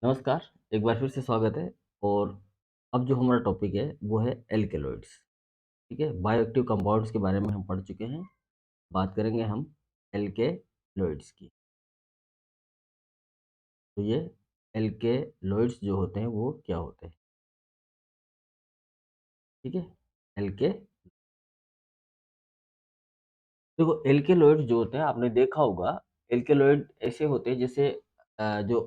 नमस्कार, एक बार फिर से स्वागत है। और अब जो हमारा टॉपिक है वो है एल्केलॉइड्स। ठीक है, बायोएक्टिव कंपाउंड्स के बारे में हम पढ़ चुके हैं। बात करेंगे हम एल्केलॉइड्स की। तो ये एल्केलॉइड्स जो होते हैं वो क्या होते हैं? ठीक है, एल्के देखो, एल्केलॉइड्स जो होते हैं आपने देखा होगा। एल्केलॉइड ऐसे होते हैं जैसे जो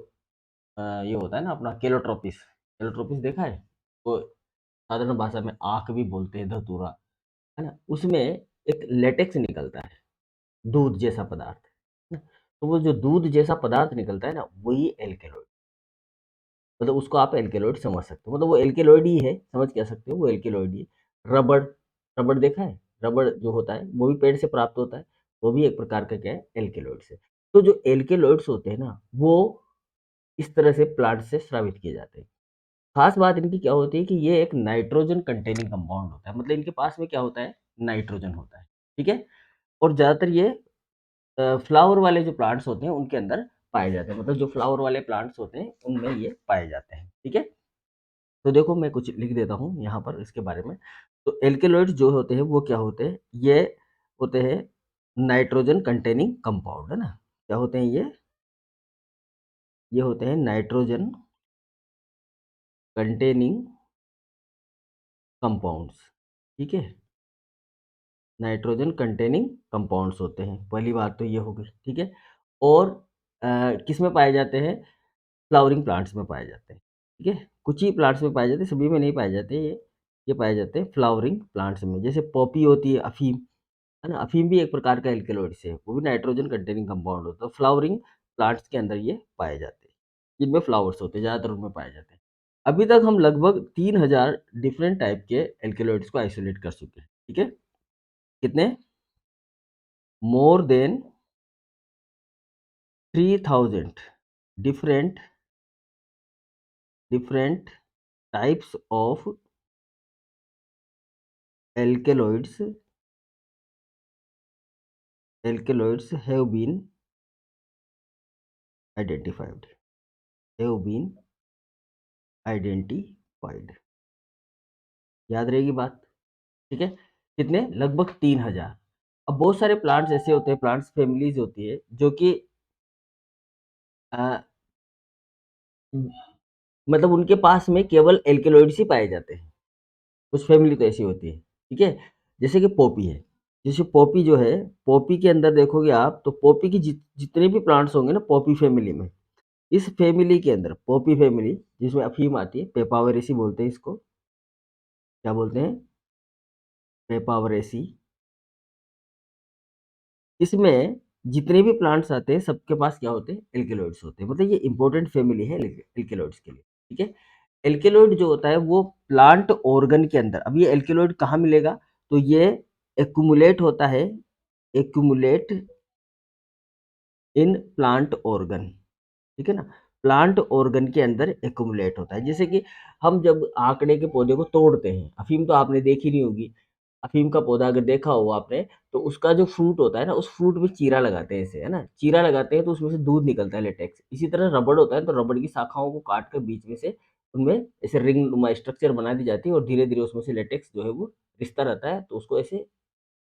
ये होता है ना अपना केलोट्रोपिस। केलोट्रोपिस देखा है? तो साधारण भाषा में आँख भी बोलते हैं, धतूरा, है ना? उसमें एक लेटेक्स निकलता है, दूध जैसा पदार्थ, है ना? तो वो जो दूध जैसा पदार्थ निकलता है ना, वही एल्केलॉइड। मतलब उसको आप एल्केलॉइड समझ सकते हो, मतलब वो एल्केलॉइड ही है, समझ कह सकते हो, वो एल्केलॉइड ही है। रबड़, रबड़ देखा है? रबड़ जो होता है वो भी पेड़ से प्राप्त होता है, वो भी एक प्रकार का क्या है? एल्केलॉइड्स है। तो जो एल्केलॉइड्स होते हैं ना, वो इस तरह से प्लांट से स्रावित किए जाते हैं। खास बात इनकी क्या होती है कि ये एक नाइट्रोजन कंटेनिंग कंपाउंड होता है, मतलब इनके पास में क्या होता है? नाइट्रोजन होता है। ठीक है? और ज़्यादातर ये फ्लावर वाले जो प्लांट्स होते हैं उनके अंदर पाए जाते हैं, मतलब जो फ्लावर वाले प्लांट्स होते हैं उनमें ये पाए जाते हैं। ठीक है? तो देखो मैं कुछ लिख देता हूँ यहाँ पर इसके बारे में। तो एल्केलॉइड्स जो होते हैं वो क्या होते हैं? ये होते हैं नाइट्रोजन कंटेनिंग कंपाउंड, है ना? क्या होते हैं ये? ये होते हैं नाइट्रोजन कंटेनिंग कंपाउंड्स। ठीक है? नाइट्रोजन कंटेनिंग कंपाउंड्स होते हैं। पहली बात तो ये हो गई, ठीक है? और किस में पाए जाते हैं? फ्लावरिंग प्लांट्स में पाए जाते हैं। ठीक है? कुछ ही प्लांट्स में पाए जाते हैं, सभी में नहीं पाए जाते ये पाए जाते हैं फ्लावरिंग प्लांट्स में। जैसे पॉपी होती है, अफ़ीम, है ना? अफ़ीम भी एक प्रकार का एल्केलॉइड्स है, वो भी नाइट्रोजन कंटेनिंग कंपाउंड होता है। फ्लावरिंग प्लांट्स के अंदर ये पाए जाते हैं, जिनमें फ्लावर्स होते हैं, ज़्यादातर उनमें पाए जाते हैं। अभी तक हम लगभग 3000 डिफरेंट टाइप के एल्केलॉइड्स को आइसोलेट कर चुके हैं। ठीक है? कितने? More than 3000 different different types of alkaloids alkaloids identified have been identified। याद रहेगी बात? ठीक है? कितने? लगभग 3000। अब बहुत सारे प्लांट्स ऐसे होते हैं, प्लांट्स फैमिलीज होती है जो कि अ, मतलब उनके पास में केवल एल्केलॉइड्स ही पाए जाते हैं। कुछ फैमिली तो ऐसी होती है, ठीक है? जैसे कि पॉपी है। जैसे पॉपी जो है, पॉपी के अंदर देखोगे आप तो पॉपी की जितने भी प्लांट्स होंगे ना पॉपी फैमिली में, इस फैमिली के अंदर पॉपी फैमिली जिसमें अफ़ीम आती है, पेपावरेसी बोलते हैं इसको। क्या बोलते हैं? पेपावरेसी। इसमें जितने भी प्लांट्स आते हैं सबके पास क्या होते हैं? एल्केलॉइड्स होते हैं। मतलब ये इम्पोर्टेंट फैमिली है एल्केलॉइड्स के लिए, ठीक है? एल्केलॉइड जो होता है वो प्लांट ऑर्गन के अंदर, अब ये एल्केलॉइड कहाँ मिलेगा? तो ये एक्युमुलेट होता है, एक्युमुलेट इन प्लांट ऑर्गन। ठीक है ना? प्लांट ऑर्गन के अंदर एक्युमुलेट होता है। जैसे कि हम जब आँकड़े के पौधे को तोड़ते हैं, अफ़ीम तो आपने देखी नहीं होगी। अफ़ीम का पौधा अगर देखा हो आपने, तो उसका जो फ्रूट होता है ना, उस फ्रूट में चीरा लगाते हैं ऐसे, है ना? चीरा लगाते हैं तो उसमें से दूध निकलता है, लेटेक्स। इसी तरह रबड़ होता है, तो रबड़ की शाखाओं को काट कर बीच में से उनमें ऐसे रिंग नुमा स्ट्रक्चर बना दी जाती है और धीरे-धीरे उसमें से लेटेक्स जो है वो रिश्ता रहता है, तो उसको ऐसे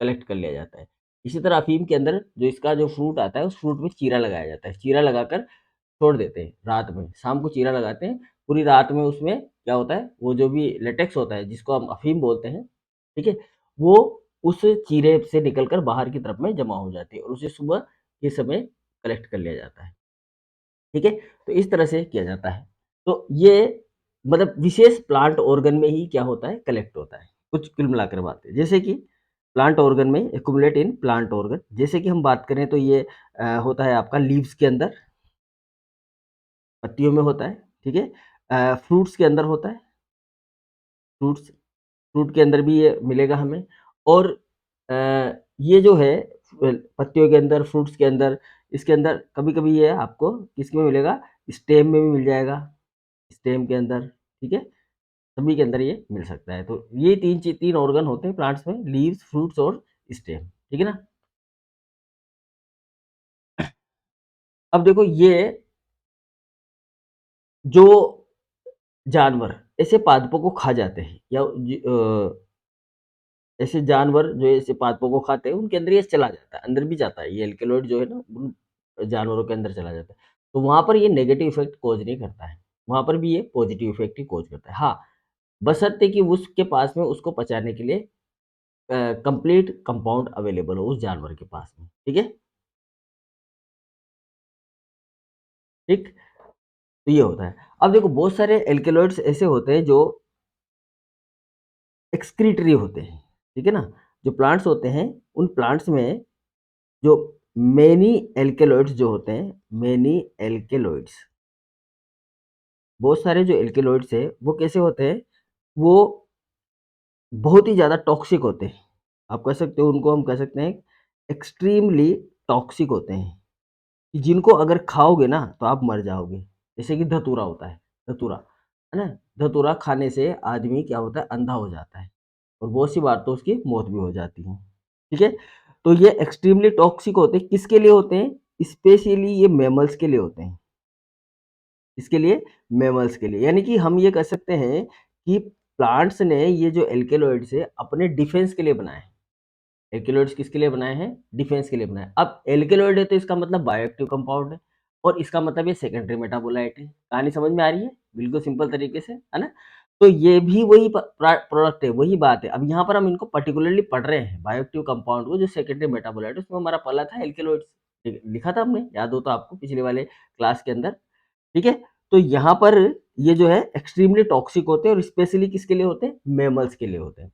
कलेक्ट कर लिया जाता है। इसी तरह अफ़ीम के अंदर जो इसका जो फ्रूट आता है, उस फ्रूट में चीरा लगाया जाता है। चीरा लगाकर छोड़ देते हैं रात में, शाम को चीरा लगाते हैं, पूरी रात में उसमें क्या होता है, वो जो भी लेटेक्स होता है जिसको हम अफ़ीम बोलते हैं, ठीक है? वो उस चीरे से निकल कर बाहर की तरफ में जमा हो जाती है और उसे सुबह के समय कलेक्ट कर लिया जाता है, ठीक है? तो इस तरह से किया जाता है। तो ये मतलब विशेष प्लांट ऑर्गन में ही क्या होता है? कलेक्ट होता है। कुछ कुल मिलाकर बात है। जैसे कि प्लांट ऑर्गन में एक्युमुलेट इन प्लांट ऑर्गन, जैसे कि हम बात करें तो ये होता है आपका लीव्स के अंदर, पत्तियों में होता है, ठीक है? फ्रूट्स के अंदर होता है, फ्रूट्स फ्रूट के अंदर भी ये मिलेगा हमें। और अ, ये जो है पत्तियों के अंदर, फ्रूट्स के अंदर, इसके अंदर कभी-कभी ये आपको किसमें मिलेगा? स्टेम में भी मिल जाएगा, स्टेम के अंदर, ठीक है? सभी के अंदर ये मिल सकता है। तो ये 3 ऑर्गन होते हैं प्लांट्स में, लीव्स, फ्रूट्स और स्टेम, ठीक है ना? अब देखो जो जानवर ऐसे पादपों को खा जाते हैं या ऐसे जानवर जो ऐसे पादपों को खाते हैं, उनके अंदर ये चला जाता है, अंदर भी जाता है, ये एल्केलॉइड जो है ना उन जानवरों के अंदर चला जाता है। तो वहाँ पर ये नेगेटिव इफ़ेक्ट कॉज़ नहीं करता है, वहाँ पर भी ये पॉज़िटिव इफ़ेक्ट ही कॉज़ करता है। हाँ, बशर्ते कि उसके पास में उसको पचाने के लिए कंप्लीट कंपाउंड अवेलेबल हो उस जानवर के पास में, ठीक है? ठीक? तो ये होता है। अब देखो बहुत सारे एल्केलॉइड्स ऐसे होते हैं जो एक्सक्रीटरी होते हैं, ठीक है ना? जो प्लांट्स होते हैं, उन प्लांट्स में जो मेनी एल्केलॉइड्स जो होते हैं, मेनी एल्केलॉइड्स, बहुत सारे जो एल्केलॉइड्स हैं, वो कैसे होते हैं? वो बहुत ही ज़्यादा टॉक्सिक होते हैं। आप कह सकते हो उनको हम कह सकते हैं एक्सट्रीमली टॉक्सिक होते हैं, कि जिनको अगर खाओगे ना तो आप मर जाओगे। जैसे कि धतूरा होता है, धतूरा, है ना? धतूरा खाने से आदमी क्या होता है अंधा हो जाता है और बहुत सी बार तो उसकी मौत भी हो जाती है। ठीक है? तो ये एक्सट्रीमली टॉक्सिक होते हैं, किसके लिए होते हैं? स्पेशली ये मैमल्स के लिए होते हैं। इसके लिए मैमल्स के लिए, यानी कि हम ये कह सकते हैं कि प्लांट्स ने ये जो एल्केलॉइड्स है अपने डिफेंस के लिए बनाए हैं। एल्केलॉइड्स किसके लिए बनाए हैं? डिफेंस के लिए बनाए हैं। अब एल्केलॉइड है तो इसका मतलब बायोएक्टिव कंपाउंड है और इसका मतलब ये सेकेंडरी मेटाबोलाइट है। कहानी समझ में आ रही है? बिल्कुल सिंपल तरीके से, है ना? तो ये भी वही प्रोडक्ट है, वही बात है। अब यहाँ पर हम इनको पर्टिकुलरली पढ़ रहे हैं बायोएक्टिव कंपाउंड को, जो सेकेंडरी मेटाबोलाइट है उसमें हमारा पहला था एल्केलॉइड्स। लिखा था हमने, याद हो तो आपको पिछले वाले क्लास के अंदर। ठीक है? तो यहाँ पर ये जो है एक्सट्रीमली टॉक्सिक होते हैं और स्पेशली किसके लिए होते हैं? मैमल्स के लिए होते हैं।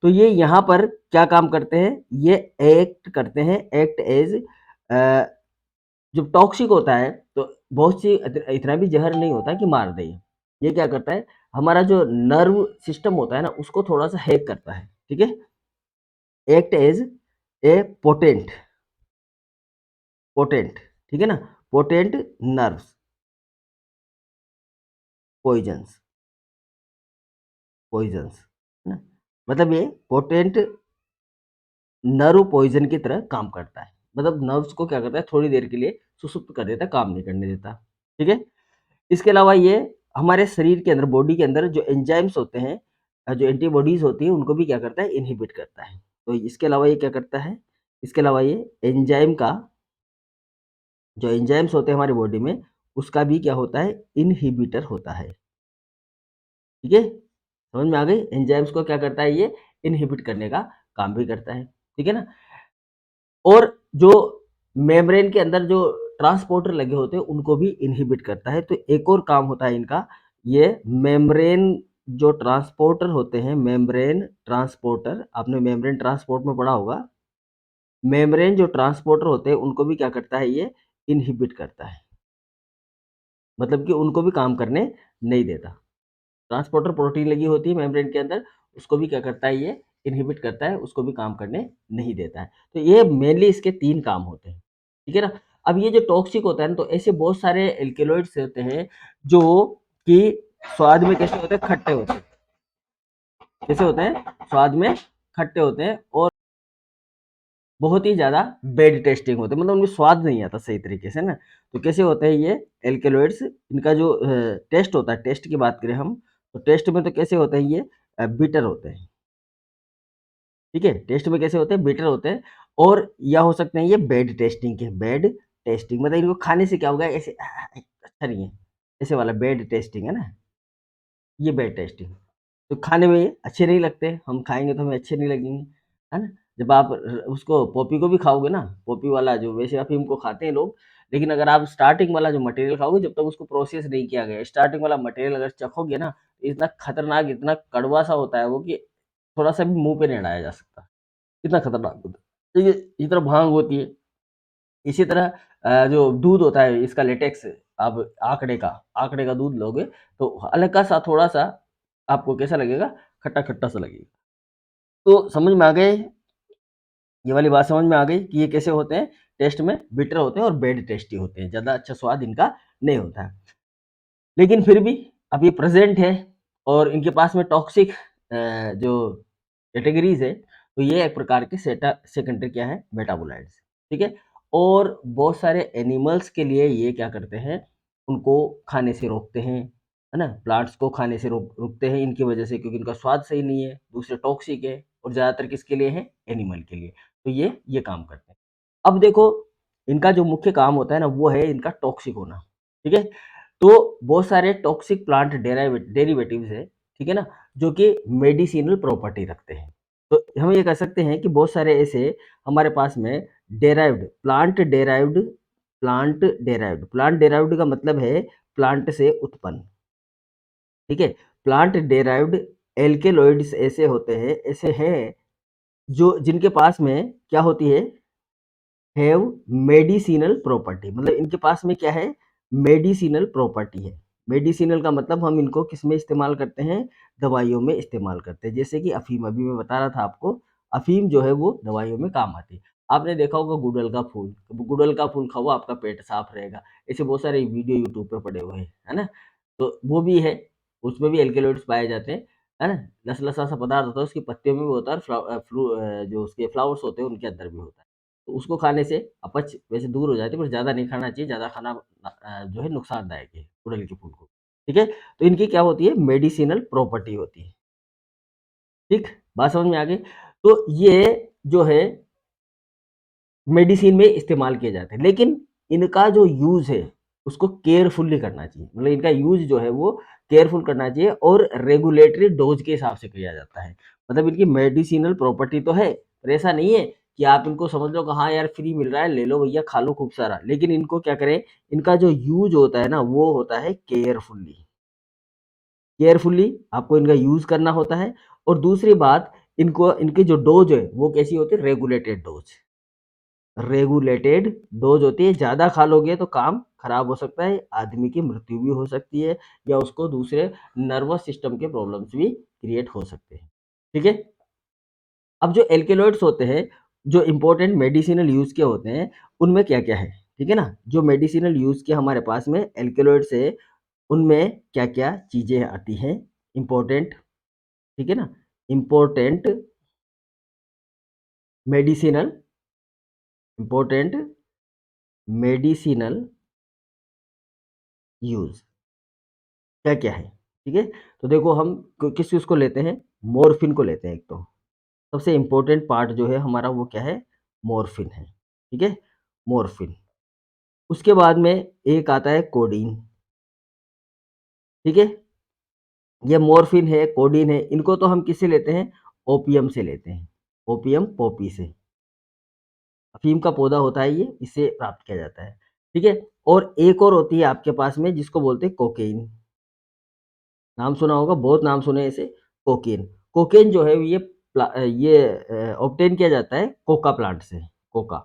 तो ये यहाँ पर क्या काम करते हैं? ये एक्ट करते हैं, एक्ट एज़ जब टॉक्सिक होता है तो बहुत सी इतना भी ज़हर नहीं होता कि मार दे। ये क्या करता है? हमारा जो नर्व सिस्टम होता है ना उसको थोड़ा-सा हैक करता है। ठीक है? एक्ट एज़ ए पोटेंट, ठीक है ना? पोटेंट नर्व्स पॉइज़न्स, पॉइज़न्स, है ना? मतलब ये पोटेंट नर्व पॉइज़न की तरह काम करता है। मतलब नर्व्स को क्या करता है थोड़ी देर के लिए सुसुप्त कर देता है, काम नहीं करने देता। ठीक है? इसके अलावा ये हमारे शरीर के अंदर, बॉडी के अंदर जो एंजाइम्स होते हैं, जो एंटीबॉडीज़ होती हैं उनको भी क्या करता है? इनहिबिट करता है। तो इसके अलावा ये क्या करता है? इसके अलावा ये एंजाइम का, जो एंजाइम्स होते हैं हमारी बॉडी में, उसका भी क्या होता है? इनहिबिटर होता है। ठीक है? समझ में आ गई? एंजाइम्स को क्या करता है ये? इनहिबिट करने का काम भी करता है। ठीक है ना? और जो मेम्ब्रेन के अंदर जो ट्रांसपोर्टर लगे होते हैं उनको भी इनहिबिट करता है। तो एक और काम होता है इनका, ये मेम्ब्रेन जो ट्रांसपोर्टर होते हैं, मेम्ब्रेन ट्रांसपोर्टर, आपने मेम्ब्रेन ट्रांसपोर्ट में पढ़ा होगा। मेम्ब्रेन जो ट्रांसपोर्टर होते हैं उनको भी क्या करता है ये? इनहिबिट करता है। मतलब कि उनको भी काम करने नहीं देता। ट्रांसपोर्टर प्रोटीन लगी होती है मेम्ब्रेन के अंदर, उसको भी क्या करता है ये? इनहिबिट करता है, उसको भी काम करने नहीं देता है। तो ये मेनली इसके 3 काम होते हैं, ठीक है ना? अब ये जो टॉक्सिक होता है ना, तो ऐसे बहुत सारे एल्केलॉइड्स होते हैं जो कि स्वाद में कैसे होते हैं? खट्टे होते हैं। कैसे होते हैं? स्वाद में खट्टे होते हैं और बहुत ही ज़्यादा बैड टेस्टिंग होते हैं, मतलब उनमें स्वाद नहीं आता सही तरीके से ना। तो कैसे होते हैं ये एल्केलॉइड्स? इनका जो टेस्ट होता है, टेस्ट की बात करें हम, तो टेस्ट में तो कैसे होते हैं ये? बिटर होते हैं, ठीक है? टेस्ट में कैसे होते हैं? बिटर होते हैं। और या हो सकते हैं ये बैड टेस्टिंग के, बैड टेस्टिंग मतलब इनको खाने से क्या होगा? ऐसे अच्छा नहीं है, ऐसे वाला बैड टेस्टिंग है ना, ये बैड टेस्टिंग। तो खाने में ये अच्छे नहीं लगते, हम खाएँगे तो हमें अच्छे नहीं लगेंगे, है ना? जब आप उसको पॉपी को भी खाओगे ना, पॉपी वाला जो वैसे अफ़ीम को खाते हैं लोग, लेकिन अगर आप स्टार्टिंग वाला जो मटेरियल खाओगे, जब तक उसको प्रोसेस नहीं किया गया है, स्टार्टिंग वाला मटेरियल अगर चखोगे ना, इतना खतरनाक, इतना कड़वा-सा होता है वो कि थोड़ा-सा भी मुँह पे नहीं अड़ाया जा सकता, इतना खतरनाक होता है। ठीक है? इस तरह भांग होती है, इसी तरह जो दूध होता है इसका लेटेक्स, आप आकड़े का दूध लोगे, तो हल्का-सा थोड़ा-सा आपको कैसा लगेगा? खट्टा-खट्टा सा लगेगा। तो समझ में आ गए, ये वाली बात समझ में आ गई कि ये कैसे होते हैं? टेस्ट में बिटर होते हैं और बैड टेस्टी होते हैं, ज़्यादा अच्छा स्वाद इनका नहीं होता है। लेकिन फिर भी अब ये प्रेज़ेंट है और इनके पास में टॉक्सिक जो कैटेगरीज़ है, तो ये एक प्रकार के सेकेंडरी क्या है? मेटाबोलाइट्स, ठीक है? और बहुत सारे एनिमल्स के लिए ये क्या करते हैं? उनको खाने से रोकते हैं। है ना? प्लांट्स को खाने से रुकते हैं इनकी वजह से, क्योंकि इनका स्वाद सही नहीं है, दूसरे टॉक्सिक है और ज़्यादातर किसके लिए है? एनिमल के लिए। तो ये काम करते हैं। अब देखो, इनका जो मुख्य काम होता है ना, वो है इनका टॉक्सिक होना, ठीक है? तो बहुत सारे टॉक्सिक प्लांट डेरिवेटिव्स हैं, ठीक है ना? जो कि मेडिसिनल प्रॉपर्टी रखते हैं। तो हम ये कह सकते हैं कि बहुत सारे ऐसे हमारे पास में प्लांट डेराइव्ड का मतलब है प्लांट से उत्पन्न, ठीक है? प्लांट डेराइव्ड एल्केलॉइड्स ऐसे हैं जो जिनके पास में क्या होती है? हैव मेडिसिनल प्रॉपर्टी, मतलब इनके पास में क्या है? मेडिसिनल प्रॉपर्टी है। मेडिसिनल का मतलब हम इनको किसमें इस्तेमाल करते हैं? दवाइयों में इस्तेमाल करते हैं। जैसे कि अफ़ीम, अभी मैं बता रहा था आपको, अफ़ीम जो है वो दवाइयों में काम आती है। आपने देखा होगा गुड़हल का फूल, गुड़हल का फूल खाओ आपका पेट साफ रहेगा। ऐसे बहुत सारे वीडियो यूट्यूब पे पड़े हुए हैं, है ना? तो वो भी है, उसमें भी एल्केलॉइड्स पाए जाते हैं, है ना? लस-लसा सा पदार्थ होता है, उसकी पत्तियों में भी होता है और जो उसके फ्लावर्स होते हैं उनके अंदर भी होता है। तो उसको खाने से अपच वैसे दूर हो जाती है, पर ज़्यादा नहीं खाना चाहिए, ज़्यादा खाना जो है नुकसानदायक है गुड़हल के फूल को, ठीक है? तो इनकी क्या होती है? मेडिसिनल प्रॉपर्टी होती है, ठीक? बात समझ में आ गई? तो ये जो है मेडिसिन में इस्तेमाल किए जाते हैं, लेकिन इनका जो यूज़ है, उसको केयरफुली करना चाहिए। मतलब इनका यूज़ जो है वो केयरफुल करना चाहिए और रेगुलेटरी डोज़ के हिसाब से किया जाता है। मतलब इनकी मेडिसिनल प्रॉपर्टी तो है, पर ऐसा नहीं है कि आप इनको समझ लो कि हाँ यार फ्री मिल रहा है, ले लो भैया खा लो खूब सारा। लेकिन इनको क्या करें, इनका जो यूज़ होता है ना, वो होता है केयरफुली। केयरफुली आपको इनका यूज़ करना होता है और दूसरी बात, इनको इनकी जो डोज़ है, वो कैसी होती है? रेगुलेटेड डोज होती है। ज़्यादा खा लोगे तो काम खराब हो सकता है, आदमी की मृत्यु भी हो सकती है या उसको दूसरे नर्वस सिस्टम के प्रॉब्लम्स भी क्रिएट हो सकते हैं, ठीक है? अब जो एल्केलॉइड्स होते हैं, जो इम्पोर्टेंट मेडिसिनल यूज़ के होते हैं, उनमें क्या-क्या है, ठीक है ना? जो मेडिसिनल यूज़ के हमारे पास में एल्केलॉइड्स है, उनमें क्या-क्या चीज़ें आती हैं इम्पोर्टेंट, ठीक है ना? Important medicinal important medicinal use क्या-क्या है, ठीक है? तो देखो हम किस चीज़ को लेते हैं, मॉर्फिन को लेते हैं एक तो। सबसे इम्पोर्टेंट पार्ट जो है हमारा वो क्या है, मॉर्फिन है, ठीक है? मॉर्फिन। उसके बाद में एक आता है कोडीन, ठीक है? ये मॉर्फिन है, कोडीन है, इनको तो हम किससे लेते हैं? ओपियम से लेते हैं, ओपियम पॉपी से। अफ़ीम का पौधा होता है ये, इससे प्राप्त किया जाता है, ठीक है? और एक और होती है आपके पास में जिसको बोलते हैं कोकेन। नाम सुना होगा, बहुत नाम सुने हैं ऐसे, कोकेन। कोकेन जो है ये ऑब्टेन किया जाता है कोका प्लांट से, कोका,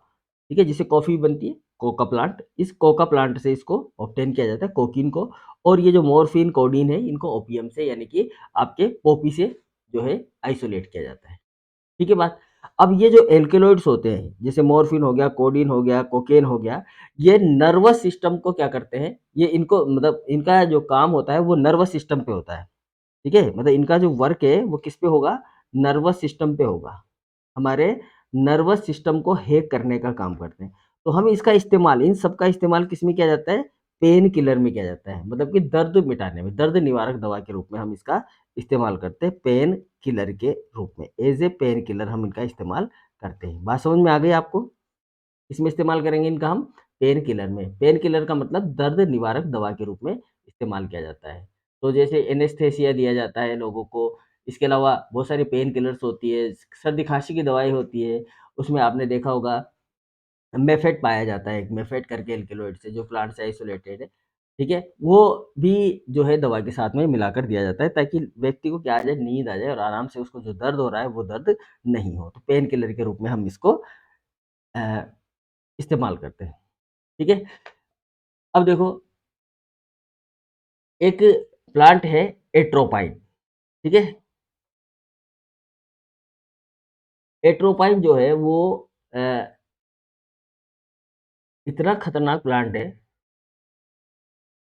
ठीक है? जिससे कॉफ़ी बनती है, कोका प्लांट, इस कोका प्लांट से इसको ऑब्टेन किया जाता है कोकीन को। और ये जो मॉर्फिन, कोडीन है, इनको ओपियम से यानी कि आपके पॉपी से जो है आइसोलेट किया जाता है। ठीक है बात? अब ये जो एल्केलॉइड्स होते हैं, जैसे मॉर्फिन हो गया, कोडीन हो गया, कोकेन हो गया, ये नर्वस सिस्टम को क्या करते हैं, ये इनको मतलब इनका जो काम होता है वो नर्वस सिस्टम पे होता है, ठीक है? मतलब इनका जो वर्क है वो किस पे होगा? नर्वस सिस्टम पे होगा। हमारे नर्वस सिस्टम को हैक करने का काम करते हैं। तो हम इसका इस्तेमाल, इन सब का इस्तेमाल किसमें किया जाता है? पेन किलर में किया जाता है। मतलब कि दर्द मिटाने में, दर्द निवारक दवा के रूप में हम इसका इस्तेमाल करते हैं, पेन किलर के रूप में। ऐज़ ए पेन किलर हम इनका इस्तेमाल करते हैं। बात समझ में आ गई आपको? इसमें इस्तेमाल करेंगे इनका हम पेन किलर में। पेन किलर का मतलब दर्द निवारक दवा के रूप में इस्तेमाल किया जाता है। तो जैसे एनेस्थीसिया दिया जाता है लोगों को, इसके अलावा बहुत सारी पेन किलर्स होती है, सर्दी-खाँसी की दवाई होती है, उसमें आपने देखा होगा मेफेट पाया जाता है, एक मेफेट करके एल्केलॉइड्स है जो प्लांट से आइसोलेटेड है, ठीक है? वो भी जो है दवा के साथ में मिलाकर दिया जाता है ताकि व्यक्ति को क्या आ जाए, नींद आ जाए और आराम से उसको जो दर्द हो रहा है वो दर्द नहीं हो। तो पेन किलर के रूप में हम इसको अ, इस्तेमाल करते हैं, ठीक है? अब देखो, एक प्लांट है एट्रोपाइन, ठीक है? एट्रोपाइन जो है वो अ, इतना खतरनाक प्लांट है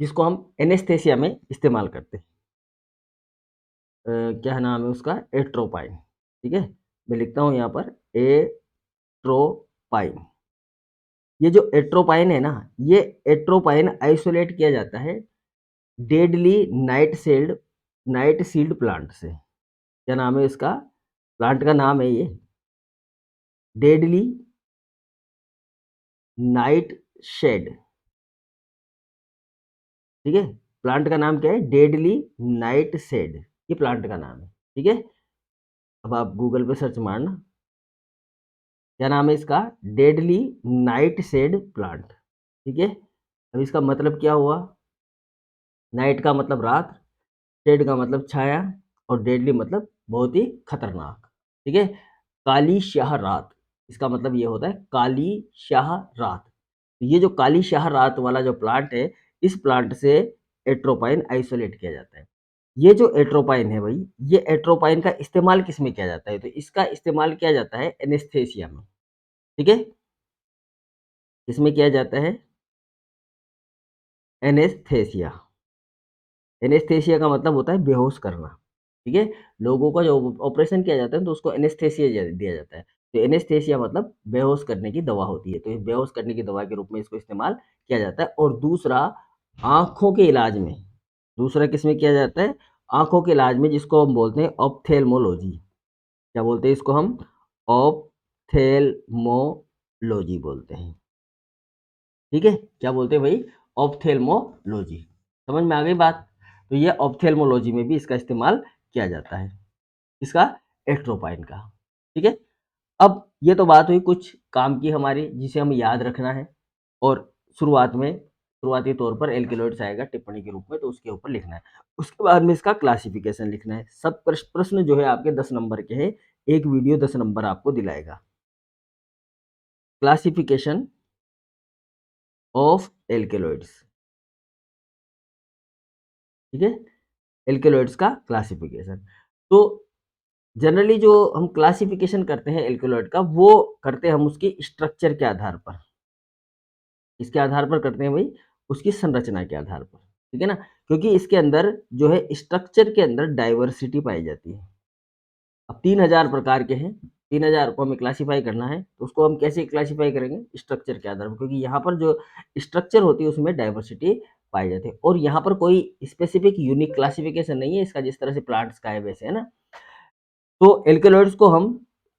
जिसको हम एनेस्थीसिया में इस्तेमाल करते हैं। क्या नाम है उसका? एट्रोपाइन, ठीक है? मैं लिखता हूँ यहाँ पर एट्रोपाइन। ये जो एट्रोपाइन है ना, ये एट्रोपाइन आइसोलेट किया जाता है डेडली नाइट सील्ड प्लांट से। क्या नाम है इसका? प्लांट का नाम है ये डेडली नाइट शेड। ठीक है, प्लांट का नाम क्या है? डेडली नाइट शेड, ये प्लांट का नाम है। ठीक है, अब आप गूगल पे सर्च मारना, क्या नाम है इसका? Deadly night shade plant. ठीक है, अब इसका मतलब क्या हुआ? नाइट का मतलब रात, शेड का मतलब छाया, और डेडली मतलब बहुत ही खतरनाक। ठीक है, काली शाह रात, इसका मतलब ये होता है काली शाह रात। तो ये जो काली शाह रात वाला जो प्लांट है, इस प्लांट से एट्रोपाइन आइसोलेट किया जाता है। ये जो एट्रोपाइन है भाई, ये एट्रोपाइन का इस्तेमाल किस में किया जाता है? तो इसका इस्तेमाल किया जाता है एनेस्थेसिया में। ठीक है, किसमें किया जाता है? एनेस्थेसिया। एनेस्थेसिया का मतलब होता है बेहोश करना। ठीक है, लोगों का जो ऑपरेशन किया जाता है तो उसको एनेस्थेसिया दिया जाता है। तो एनेस्थेसिया मतलब बेहोश करने की दवा होती है, तो इस बेहोश करने की दवा के रूप में इसको इस्तेमाल किया जाता है। और दूसरा, आंखों के इलाज में, दूसरा किसमें किया जाता है? आंखों के इलाज में, जिसको हम बोलते हैं ऑप्थेल्मोलॉजी। क्या बोलते हैं इसको हम? ऑप्थेल्मोलॉजी बोलते हैं। ठीक है, क्या बोलते हैं भाई? ऑप्थेल्मोलॉजी। समझ में आ गई बात? तो ये ऑप्थेल्मोलॉजी में भी इसका इस्तेमाल किया जाता है, इसका एट्रोपाइन का। ठीक है, अब ये तो बात हुई कुछ काम की हमारी, जिसे हमें याद रखना है, और शुरुआती तौर पर एल्केलॉइड्स आएगा टिप्पणी के रूप में, तो उसके ऊपर लिखना है। उसके बाद में इसका क्लासिफिकेशन लिखना है। सब प्रश्न जो है आपके 10 नंबर के हैं, एक वीडियो 10 नंबर आपको दिलाएगा। Classification of alkaloids. ठीक है, एल्केलॉइड्स का क्लासिफिकेशन। तो जनरली जो हम क्लासिफिकेशन करते हैं एल्केलॉइड का, वो करते हैं हम उसकी स्ट्रक्चर के आधार पर। इसके आधार पर करते हैं भाई, उसकी संरचना के आधार पर। ठीक है ना, क्योंकि इसके अंदर जो है स्ट्रक्चर के अंदर डाइवर्सिटी पाई जाती है। अब 3000 प्रकार के हैं, 3000 को हमें क्लासिफाई करना है, तो उसको हम कैसे क्लासिफाई करेंगे? स्ट्रक्चर के आधार पर, क्योंकि यहाँ पर जो स्ट्रक्चर होती है उसमें डाइवर्सिटी पाई जाती है। और यहाँ पर कोई स्पेसिफिक यूनिक क्लासिफिकेशन नहीं है इसका, जिस तरह से प्लांट्स का है वैसे, है ना। तो एल्केलॉइड्स को हम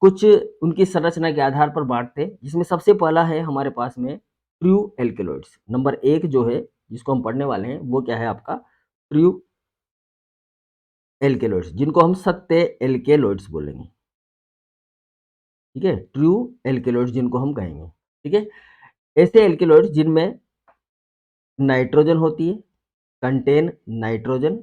कुछ उनकी संरचना के आधार पर बांटते हैं, जिसमें सबसे पहला है हमारे पास में ट्रू एल्केलॉइड्स। नंबर 1 जो है, जिसको हम पढ़ने वाले हैं, वो क्या है आपका? ट्रू एल्केलॉइड्स, जिनको हम सत्य एल्केलॉइड्स बोलेंगे। ठीक है, ट्रू एल्केलॉइड्स जिनको हम कहेंगे। ठीक है, ऐसे एल्केलॉइड्स जिनमें नाइट्रोजन होती है, कंटेन नाइट्रोजन।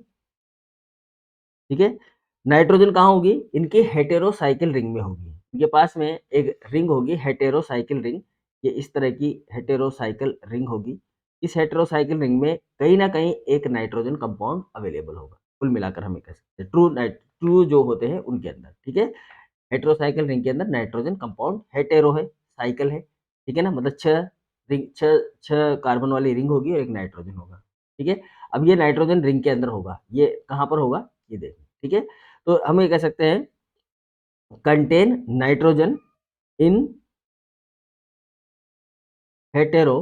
ठीक है, नाइट्रोजन कहाँ होगी? इनके हेटेरोसाइकिल रिंग में होगी। इनके पास में एक रिंग होगी, हेटेरोसाइकिल रिंग। ये इस तरह की हेटेरोसाइकिल रिंग होगी। इस हेटेरोसाइकिल रिंग में कहीं ना कहीं एक नाइट्रोजन कंपाउंड अवेलेबल होगा। कुल मिलाकर हम कह सकते हैं ट्रू जो होते हैं उनके अंदर। ठीक है, हेटेरोसाइकिल रिंग के अंदर नाइट्रोजन कंपाउंड, हेटेरो है, साइकिल है। ठीक है ना, मतलब छह कार्बन वाली रिंग होगी और एक नाइट्रोजन होगा। ठीक है, अब ये नाइट्रोजन रिंग के अंदर होगा, ये कहाँ पर होगा? ये देखिए। ठीक है, तो हम ये कह सकते हैं contain nitrogen in hetero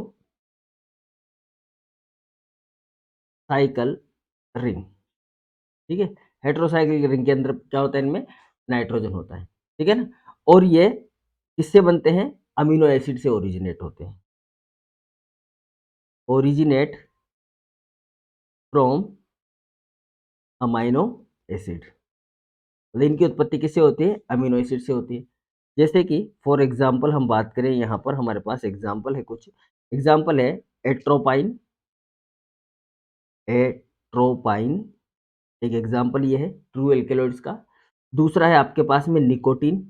cycle ring. ठीक है, हेटेरोसाइकिल रिंग के अंदर क्या होता है? इनमें नाइट्रोजन होता है। ठीक है ना, और ये किससे बनते हैं? अमीनो एसिड से ओरिजिनेट होते हैं। ओरिजिनेट फ्रॉम अमाइनो एसिड, मतलब इनकी उत्पत्ति किससे होती है? अमीनो एसिड से होती है। जैसे कि फॉर एग्जाम्पल हम बात करें, यहाँ पर हमारे पास एग्जाम्पल है, कुछ एग्जाम्पल है। एट्रोपाइन, एट्रोपाइन एक एग्जाम्पल ये है ट्रू एल्केलॉइड्स का। दूसरा है आपके पास में निकोटीन।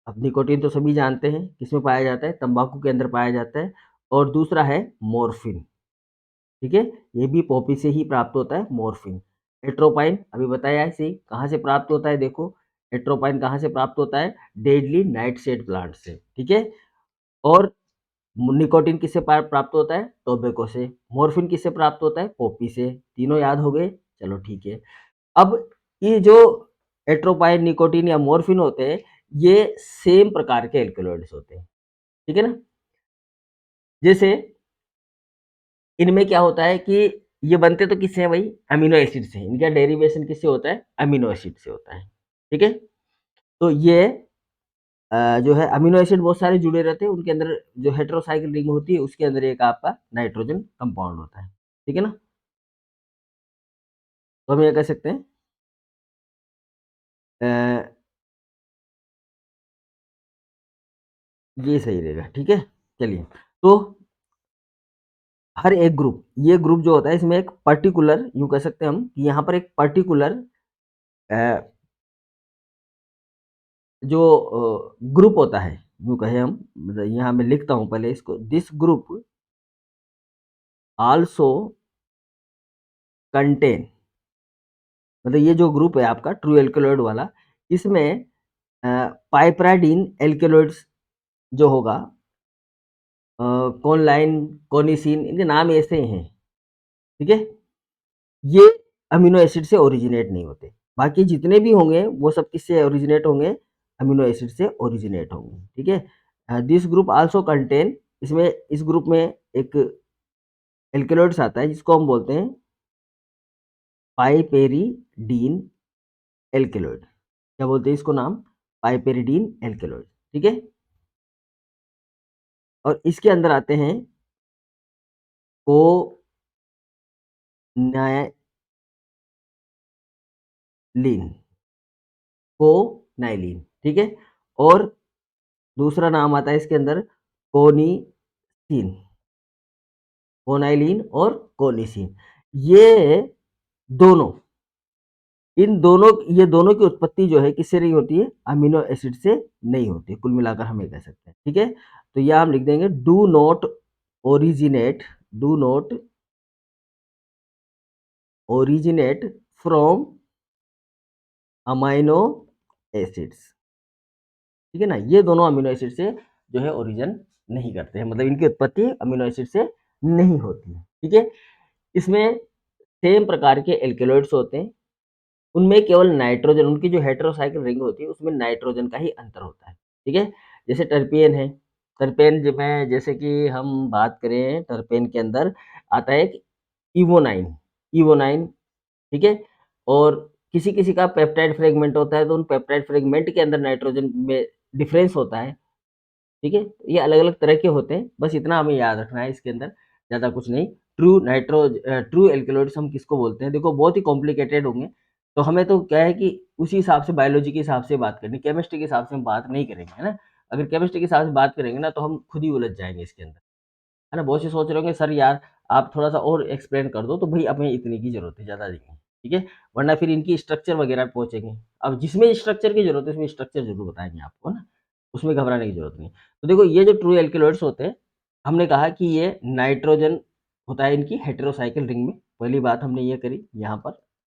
अब निकोटीन तो सभी जानते हैं किसमें पाया जाता है? तंबाकू के अंदर पाया जाता है। और दूसरा है मॉर्फिन। ठीक है, ये भी पॉपी से ही प्राप्त होता है, मॉर्फिन। एट्रोपाइन अभी बताया है, सही कहाँ से प्राप्त होता है? देखो, एट्रोपाइन कहाँ से प्राप्त होता है? डेडली नाइटशेड प्लांट से। ठीक है, और निकोटीन किससे प्राप्त होता है? टोबैको से। मॉर्फिन किससे प्राप्त होता है? पॉपी से। तीनों याद हो गए? चलो ठीक है। अब ये जो एट्रोपाइन, निकोटीन या मॉर्फिन होते हैं, ये सेम प्रकार के एल्केलॉइड्स होते हैं। ठीक है ना, जैसे इनमें क्या होता है कि ये बनते तो किससे हैं भाई? अमीनो एसिड से। इनका डेरिवेशन किससे होता है? अमीनो एसिड से होता है। ठीक है? तो ये जो है अमीनो एसिड बहुत सारे जुड़े रहते हैं, उनके अंदर जो हेटेरोसाइकिल रिंग होती है उसके अंदर एक आपका नाइट्रोजन कंपाउंड होता है। ठीक है ना? तो हम ये कह सकते हैं अ, ये सही रहेगा। ठीक है? चलिए, तो हर एक ग्रुप, ये ग्रुप जो होता है इसमें एक पर्टिकुलर, यूँ कह सकते हैं हम कि यहाँ पर एक पर्टिकुलर अ, जो ग्रुप होता है, यूँ कहें हम, मतलब यहाँ मैं लिखता हूँ पहले इसको, दिस ग्रुप आल्सो कंटेन, मतलब ये जो ग्रुप है आपका ट्रू एल्केलॉइड वाला, इसमें अ, पाइपराडाइन एल्केलॉइड्स जो होगा, कॉनलाइन, कॉनिसीन, इनके नाम ऐसे हैं। ठीक है? ये अमीनो एसिड से ओरिजिनेट नहीं होते। बाकी जितने भी होंगे वो सब किससे ओरिजिनेट होंगे? अमीनो एसिड से ओरिजिनेट होंगे। ठीक है? दिस ग्रुप आल्सो कंटेन, इसमें इस ग्रुप में एक एल्केलॉइड्स आता है जिसको हम बोलते हैं पाइपेरिडीन एल्केलॉइड। क्या बोलते हैं इसको नाम? पाइपेरिडीन एल्केलॉइड। ठीक है? और इसके अंदर आते हैं कोनाइलिन, कोनाइलिन। ठीक है? और दूसरा नाम आता है इसके अंदर कोनिसिन, कोनाइलिन और कोनिसिन। ये दोनों, इन दोनों, ये दोनों की उत्पत्ति जो है किससे नहीं होती है? अमीनो एसिड से नहीं होती है। कुल मिलाकर हम ये कह सकते हैं। ठीक है? तो यह हम लिख देंगे do not originate, do not originate from amino acids. ठीक है ना? ये दोनों अमीनो एसिड से जो है ओरिजिन नहीं करते हैं, मतलब इनकी उत्पत्ति अमीनो एसिड से नहीं होती है। ठीक है? इसमें सेम प्रकार के एल्केलॉइड्स होते हैं, उनमें केवल नाइट्रोजन, उनकी जो हेटेरोसाइकिल रिंग होती है उसमें नाइट्रोजन का ही अंतर होता है। ठीक है? जैसे टर्पेन है, टर्पेन में जैसे कि हम बात करें, टर्पेन के अंदर आता है एक इवोनाइन, इवोनाइन। ठीक है? और किसी-किसी का पेप्टाइड फ्रेगमेंट होता है तो उन पेप्टाइड फ्रेगमेंट के अंदर नाइट्रोजन में डिफरेंस होता है। ठीक है? ये अलग-अलग तरह के होते हैं, बस इतना हमें याद रखना है इसके अंदर, ज़्यादा कुछ नहीं। ट्रू एल्केलॉइड्स हम किसको बोलते हैं? देखो बहुत ही कॉम्प्लिकेटेड होंगे, तो हमें तो क्या है कि उसी हिसाब से बायोलॉजी के हिसाब से बात करनी, केमिस्ट्री के हिसाब से हम बात नहीं करेंगे, है ना? अगर केमिस्ट्री के हिसाब से बात करेंगे ना तो हम खुद ही उलझ जाएँगे इसके अंदर, है ना? बहुत से सोच रहे होंगे सर यार आप थोड़ा-सा और एक्सप्लेन कर दो, तो भई हमें इतनी की ज़रूरत है, ज़्यादा नहीं है, ठीक है? वरना फिर इनकी स्ट्रक्चर वगैरह पे पहुँचेंगे। अब जिसमें स्ट्रक्चर की ज़रूरत है उसमें स्ट्रक्चर ज़रूर बताएँगे आपको, है ना? उसमें घबराने की ज़रूरत नहीं है। तो देखो ये जो ट्रू एल्केलॉइड्स होते हैं, हमने कहा कि ये नाइट्रोजन होता है इनकी हेटेरोसाइकिल रिंग में, पहली बात हमने ये करी यहाँ पर।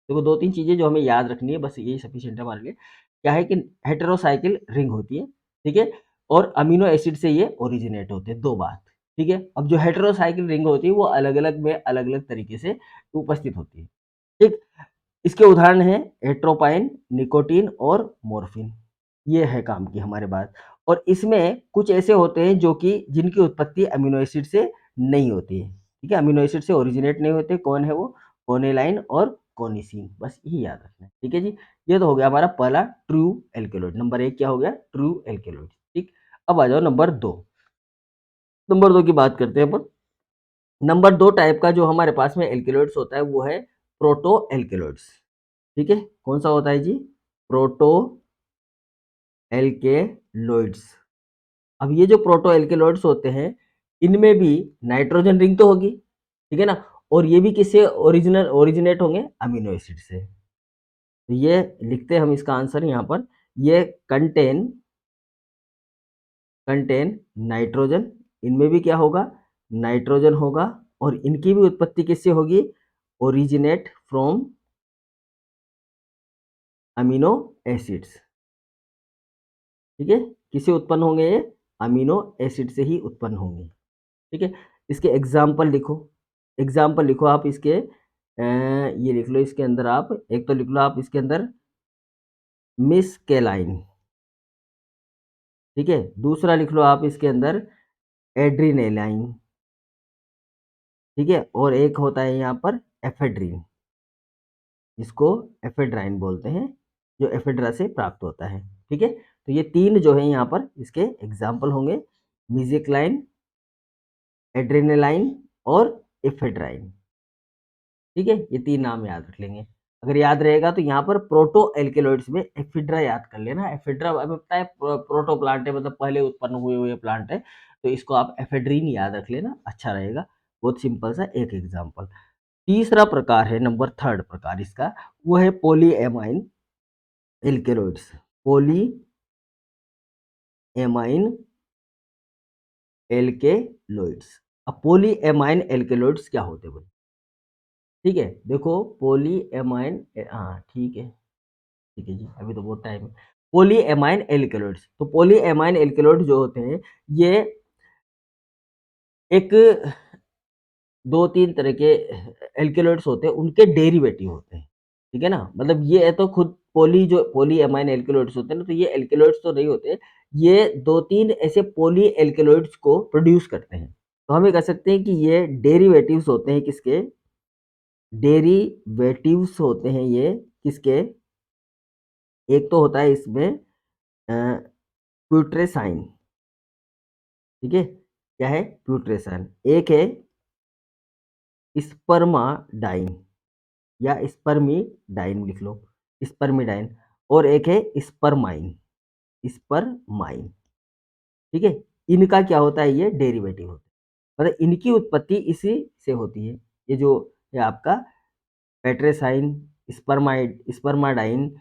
देखो 2-3 चीज़ें जो हमें याद रखनी है बस यही सफिशिएंट है हमारे लिए। क्या है कि हेटेरोसाइकिल रिंग होती है, ठीक है? और अमीनो एसिड से ये ओरिजिनेट होते हैं, 2 बात, ठीक है? अब जो हेटेरोसाइकिल रिंग होती है वो अलग-अलग में अलग-अलग तरीके से उपस्थित होती है, ठीक? इसके उदाहरण हैं एट्रोपाइन, निकोटीन और मॉर्फिन। ये है काम की हमारे बात। और इसमें कुछ ऐसे होते हैं जो कि जिनकी उत्पत्ति अमीनो एसिड से नहीं होती है, ठीक है? अमीनो एसिड से ओरिजिनेट नहीं होते, कौन है वो? कोनेलाइन और कोनिसीन, बस यही याद रखना है, ठीक है जी? ये तो हो गया हमारा पहला ट्रू एल्केलॉइड, नंबर 1 क्या हो गया? ट्रू एल्केलॉइड, ठीक? अब आ जाओ नंबर 2, नंबर 2 की बात करते हैं अपन। नंबर 2 टाइप का जो हमारे पास में एल्केलॉइड्स होता है वो है प्रोटो एल्केलॉइड्स, ठीक है? कौन-सा होता है जी? Proto alkaloids. अब ये जो प्रोटो एल्केलॉइड्स होते हैं, इनमें भी नाइट्रोजन रिंग तो होगी, ठीक है ना? और ये भी किससे ओरिजिनेट होंगे? अमीनो एसिड से। तो ये लिखते हैं हम इसका आंसर यहाँ पर, ये कंटेन कंटेन नाइट्रोजन, इनमें भी क्या होगा? नाइट्रोजन होगा और इनकी भी उत्पत्ति किससे होगी? ओरिजिनेट फ्रॉम अमीनो एसिड्स, ठीक है? किससे उत्पन्न होंगे ये? अमीनो एसिड से ही उत्पन्न होंगे, ठीक है? इसके एग्ज़ाम्पल लिखो आप इसके, ये लिख लो इसके अंदर आप, एक तो लिख लो आप इसके अंदर मिसकेलाइन, ठीक है? दूसरा लिख लो आप इसके अंदर एड्रिनेलाइन, ठीक है? और एक होता है यहाँ पर एफेड्रीन, जिसको एफेड्राइन बोलते हैं, जो एफेड्रा से प्राप्त होता है। ठीक है, तो ये 3 जो है यहाँ पर इसके एग्जाम्पल होंगे, मिज़िक्लाइन, एड्रेनालाइन और एफेड्राइन। ठीक है, ये 3 नाम याद रख लेंगे। अगर याद रहेगा तो यहाँ पर प्रोटो एल्केलॉइड्स में एफिड्रा याद कर लेना। एफिड्रा हमें पता है प्रोटो प्लांट है, मतलब पहले उत्पन्न हुए हुए प्लांट है, तो इसको आप एफेड्रीन याद रख लेना, अच्छा रहेगा। बहुत सिंपल सा एक एग्जाम्पल। तीसरा प्रकार है, नंबर 3rd प्रकार इसका, वो है पॉलीएमाइन एल्केलॉइड्स। पॉलीएमाइन एल्केलॉइड्स। अब पॉलीएमाइन एल्केलॉइड्स क्या होते हैं? ठीक है, देखो पॉलीएमाइन, हाँ ठीक है जी, अभी तो बहुत टाइम है। पॉलीएमाइन एल्केलॉइड्स, तो पॉलीएमाइन एल्केलॉइड जो होते हैं, ये एक 2-3 तरह के एल्केलॉइड्स होते हैं, उनके डेरिवेटिव होते हैं। ठीक है ना, मतलब ये है तो खुद जो पॉलीएमाइन एल्केलॉइड्स होते हैं ना, तो ये एल्केलॉइड्स तो नहीं होते, ये 2-3 ऐसे पॉली एल्केलॉइड्स को प्रोड्यूस करते हैं। तो हम ये कह सकते हैं कि ये डेरिवेटिव्स होते हैं किसके? डेरिवेटिव्स होते हैं ये किसके? एक तो होता है इसमें प्यूट्रेसाइन। ठीक है, क्या है? प्यूट्रेसाइन। एक है स्पर्माडाइन या स्पर्मीडाइन लिख लो, स्पर्मीडाइन। और एक है स्पर्माइन, स्पर्माइन। ठीक है, इनका क्या होता है? ये डेरिवेटिव होता है, मतलब इनकी उत्पत्ति इसी से होती है। ये जो है आपका पेट्रेसाइन, स्पर्माडाइन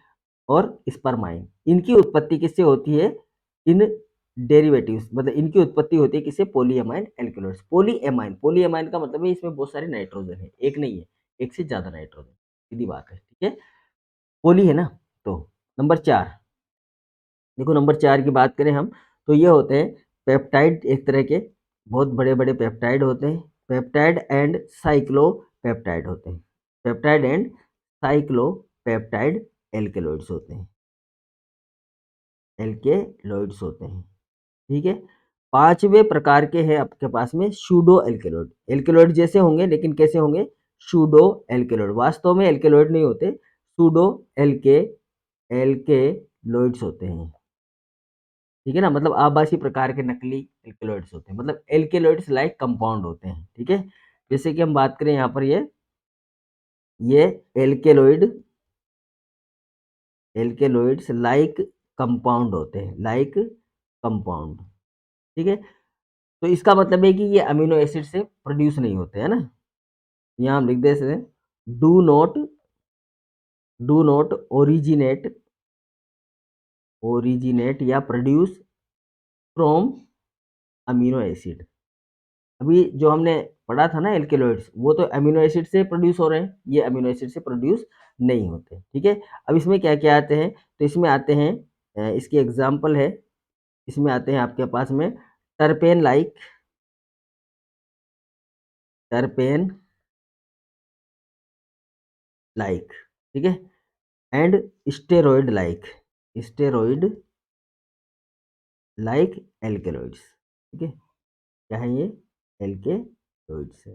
और स्पर्माइन, इनकी उत्पत्ति किससे होती है? इन डेरिवेटिव्स, मतलब इनकी उत्पत्ति होती है किससे? पॉलीएमाइन एल्केलॉइड्स। पॉलीएमाइन का मतलब है इसमें बहुत सारे नाइट्रोजन है, एक नहीं है, एक से ज्यादा नाइट्रोजन, सीधी बात है। ठीक है, पॉली है ना। तो नंबर 4, देखो नंबर 4 की बात करें हम, तो ये होते हैं पेप्टाइड, एक तरह के बहुत बड़े बड़े पेप्टाइड होते हैं। पेप्टाइड एंड साइक्लोपेप्टाइड होते हैं। पेप्टाइड एंड साइक्लोपेप्टाइड एल्केलॉइड्स होते हैं, एल्केलॉइड्स होते हैं। ठीक है, 5वें प्रकार के हैं आपके पास में सूडो एल्केलॉइड। एल्केलॉइड जैसे होंगे लेकिन कैसे होंगे? सूडो एल्केलॉइड, वास्तव में एल्केलॉइड नहीं होते, सूडो एल्केलॉइड्स होते हैं। ठीक है ना, मतलब आभासी प्रकार के नकली एल्केलॉइड्स होते हैं, मतलब एल्केलॉइड्स लाइक कंपाउंड होते हैं। ठीक है, जैसे कि हम बात करें यहाँ पर ये एल्केलॉइड्स लाइक कंपाउंड होते हैं, लाइक कंपाउंड। ठीक है, तो इसका मतलब है कि ये अमीनो एसिड से प्रोड्यूस नहीं होते, है ना। यहाँ हम लिख दे सकते हैं, डू नॉट ओरिजिनेट या प्रोड्यूस फ्रॉम अमीनो एसिड। अभी जो हमने पढ़ा था ना एल्केलॉइड्स, वो तो अमीनो एसिड से प्रोड्यूस हो रहे हैं, ये अमीनो एसिड से प्रोड्यूस नहीं होते। ठीक है, अब इसमें क्या क्या आते हैं? तो इसमें आते हैं, इसकी एग्जाम्पल है, इसमें आते हैं आपके पास में टर्पेन लाइक, ठीक है, एंड स्टेरॉइड लाइक एल्केलॉइड्स। ठीक है, क्या है ये? एल्केलॉइड्स है।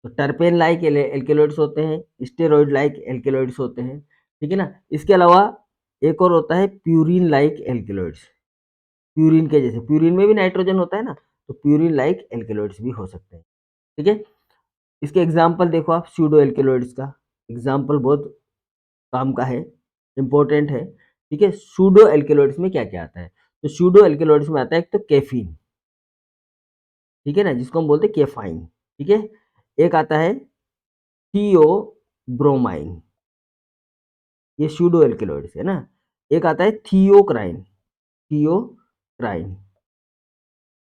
तो टर्पेन लाइक एल्केलॉइड्स होते हैं, स्टेरॉइड लाइक एल्केलॉइड्स होते हैं। ठीक है ना, इसके अलावा एक और होता है प्यूरिन लाइक एल्केलॉइड्स। प्यूरिन के जैसे, प्यूरिन में भी नाइट्रोजन होता है ना, तो प्यूरिन लाइक एल्केलॉइड्स भी हो सकते हैं। ठीक है, इसके एग्जाम्पल देखो आप, सूडो एल्केलॉइड्स का एग्जाम्पल बहुत काम का है, इंपॉर्टेंट है। ठीक है, सूडो एल्केलॉइड्स में क्या क्या आता है? तो सूडो एल्केलॉइड्स में आता है एक तो कैफीन, ठीक है ना, जिसको हम बोलते हैं केफाइन। ठीक है, एक आता है थियोब्रोमाइन, ये सूडो एल्केलॉइड्स है ना। एक आता है थियोक्राइन,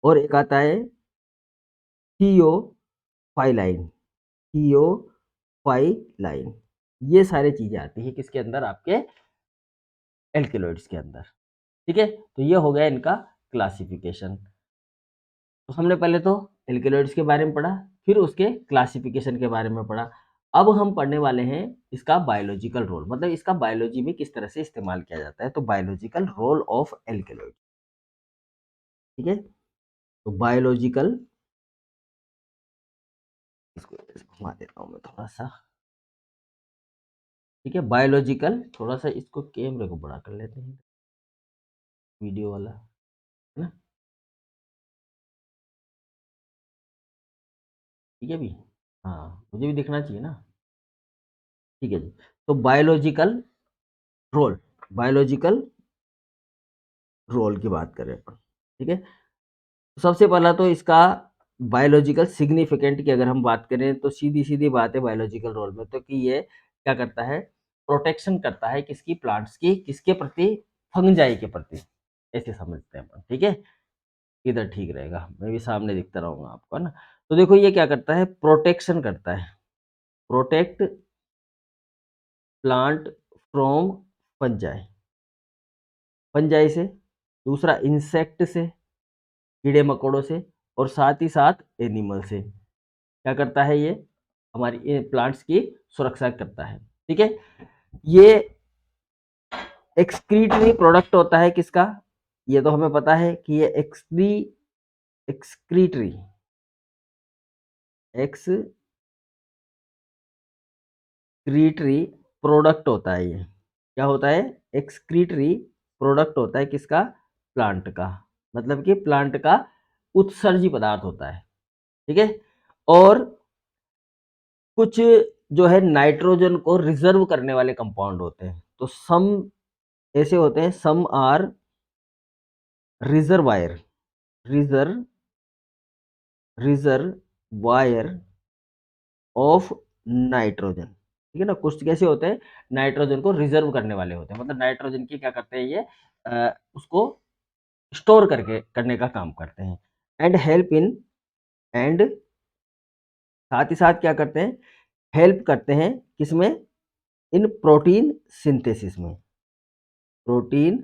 और एक आता है थियोफाइलाइन, थियोफाइलाइन। ये सारी चीजें आती है किसके अंदर? आपके एल्केलॉइड्स के अंदर। ठीक है, तो ये हो गया इनका क्लासिफिकेशन। तो हमने पहले तो एल्केलॉइड्स के बारे में पढ़ा, फिर उसके क्लासिफिकेशन के बारे में पढ़ा। अब हम पढ़ने वाले हैं इसका बायोलॉजिकल रोल, मतलब इसका बायोलॉजी में किस तरह से इस्तेमाल किया जाता है। तो बायोलॉजिकल रोल ऑफ एल्केलॉइड। ठीक है, तो बायोलॉजिकल, इसको घुमा देता हूँ मैं थोड़ा सा, ठीक है। बायोलॉजिकल, थोड़ा सा इसको कैमरे को बड़ा कर लेते हैं, वीडियो वाला, है ना, ठीक है भी। हाँ, मुझे भी दिखना चाहिए ना, ठीक है जी। तो बायोलॉजिकल रोल, बायोलॉजिकल रोल की बात करें अपन, ठीक है। सबसे पहला तो इसका बायोलॉजिकल सिग्निफिकेंट की अगर हम बात करें तो सीधी सीधी बात है बायोलॉजिकल रोल में, तो कि ये क्या करता है, प्रोटेक्शन करता है किसकी, प्लांट्स की, किसके प्रति, फंगजाई के प्रति, ऐसे समझते हैं अपन, ठीक है। इधर ठीक रहेगा, मैं भी सामने दिखता रहूंगा आपको, है ना। तो देखो ये क्या करता है, प्रोटेक्शन करता है, protect plant from fungi, fungi से, दूसरा इंसेक्ट से, कीड़े मकोड़ों से, और साथ ही साथ एनिमल से। क्या करता है ये, हमारी प्लांट्स की सुरक्षा करता है, ठीक है। ये एक्सक्रीटरी प्रोडक्ट होता है किसका, ये तो हमें पता है कि ये एक्सक्रीटरी एक्सक्रीटरी प्रोडक्ट होता है ये, क्या होता है, एक्सक्रीटरी प्रोडक्ट होता है किसका, प्लांट का, मतलब कि प्लांट का उत्सर्जी पदार्थ होता है, ठीक है। और कुछ जो है नाइट्रोजन को रिजर्व करने वाले कंपाउंड होते हैं, तो सम ऐसे होते हैं, some are reservoir, reserve reservoir of nitrogen, ठीक है ना। कुछ कैसे होते हैं, नाइट्रोजन को रिजर्व करने वाले होते हैं, मतलब नाइट्रोजन की क्या करते हैं ये, उसको स्टोर करके करने का काम करते हैं। एंड हेल्प इन, एंड साथ ही साथ क्या करते हैं, हेल्प करते हैं किसमें, इन प्रोटीन सिंथेसिस में, प्रोटीन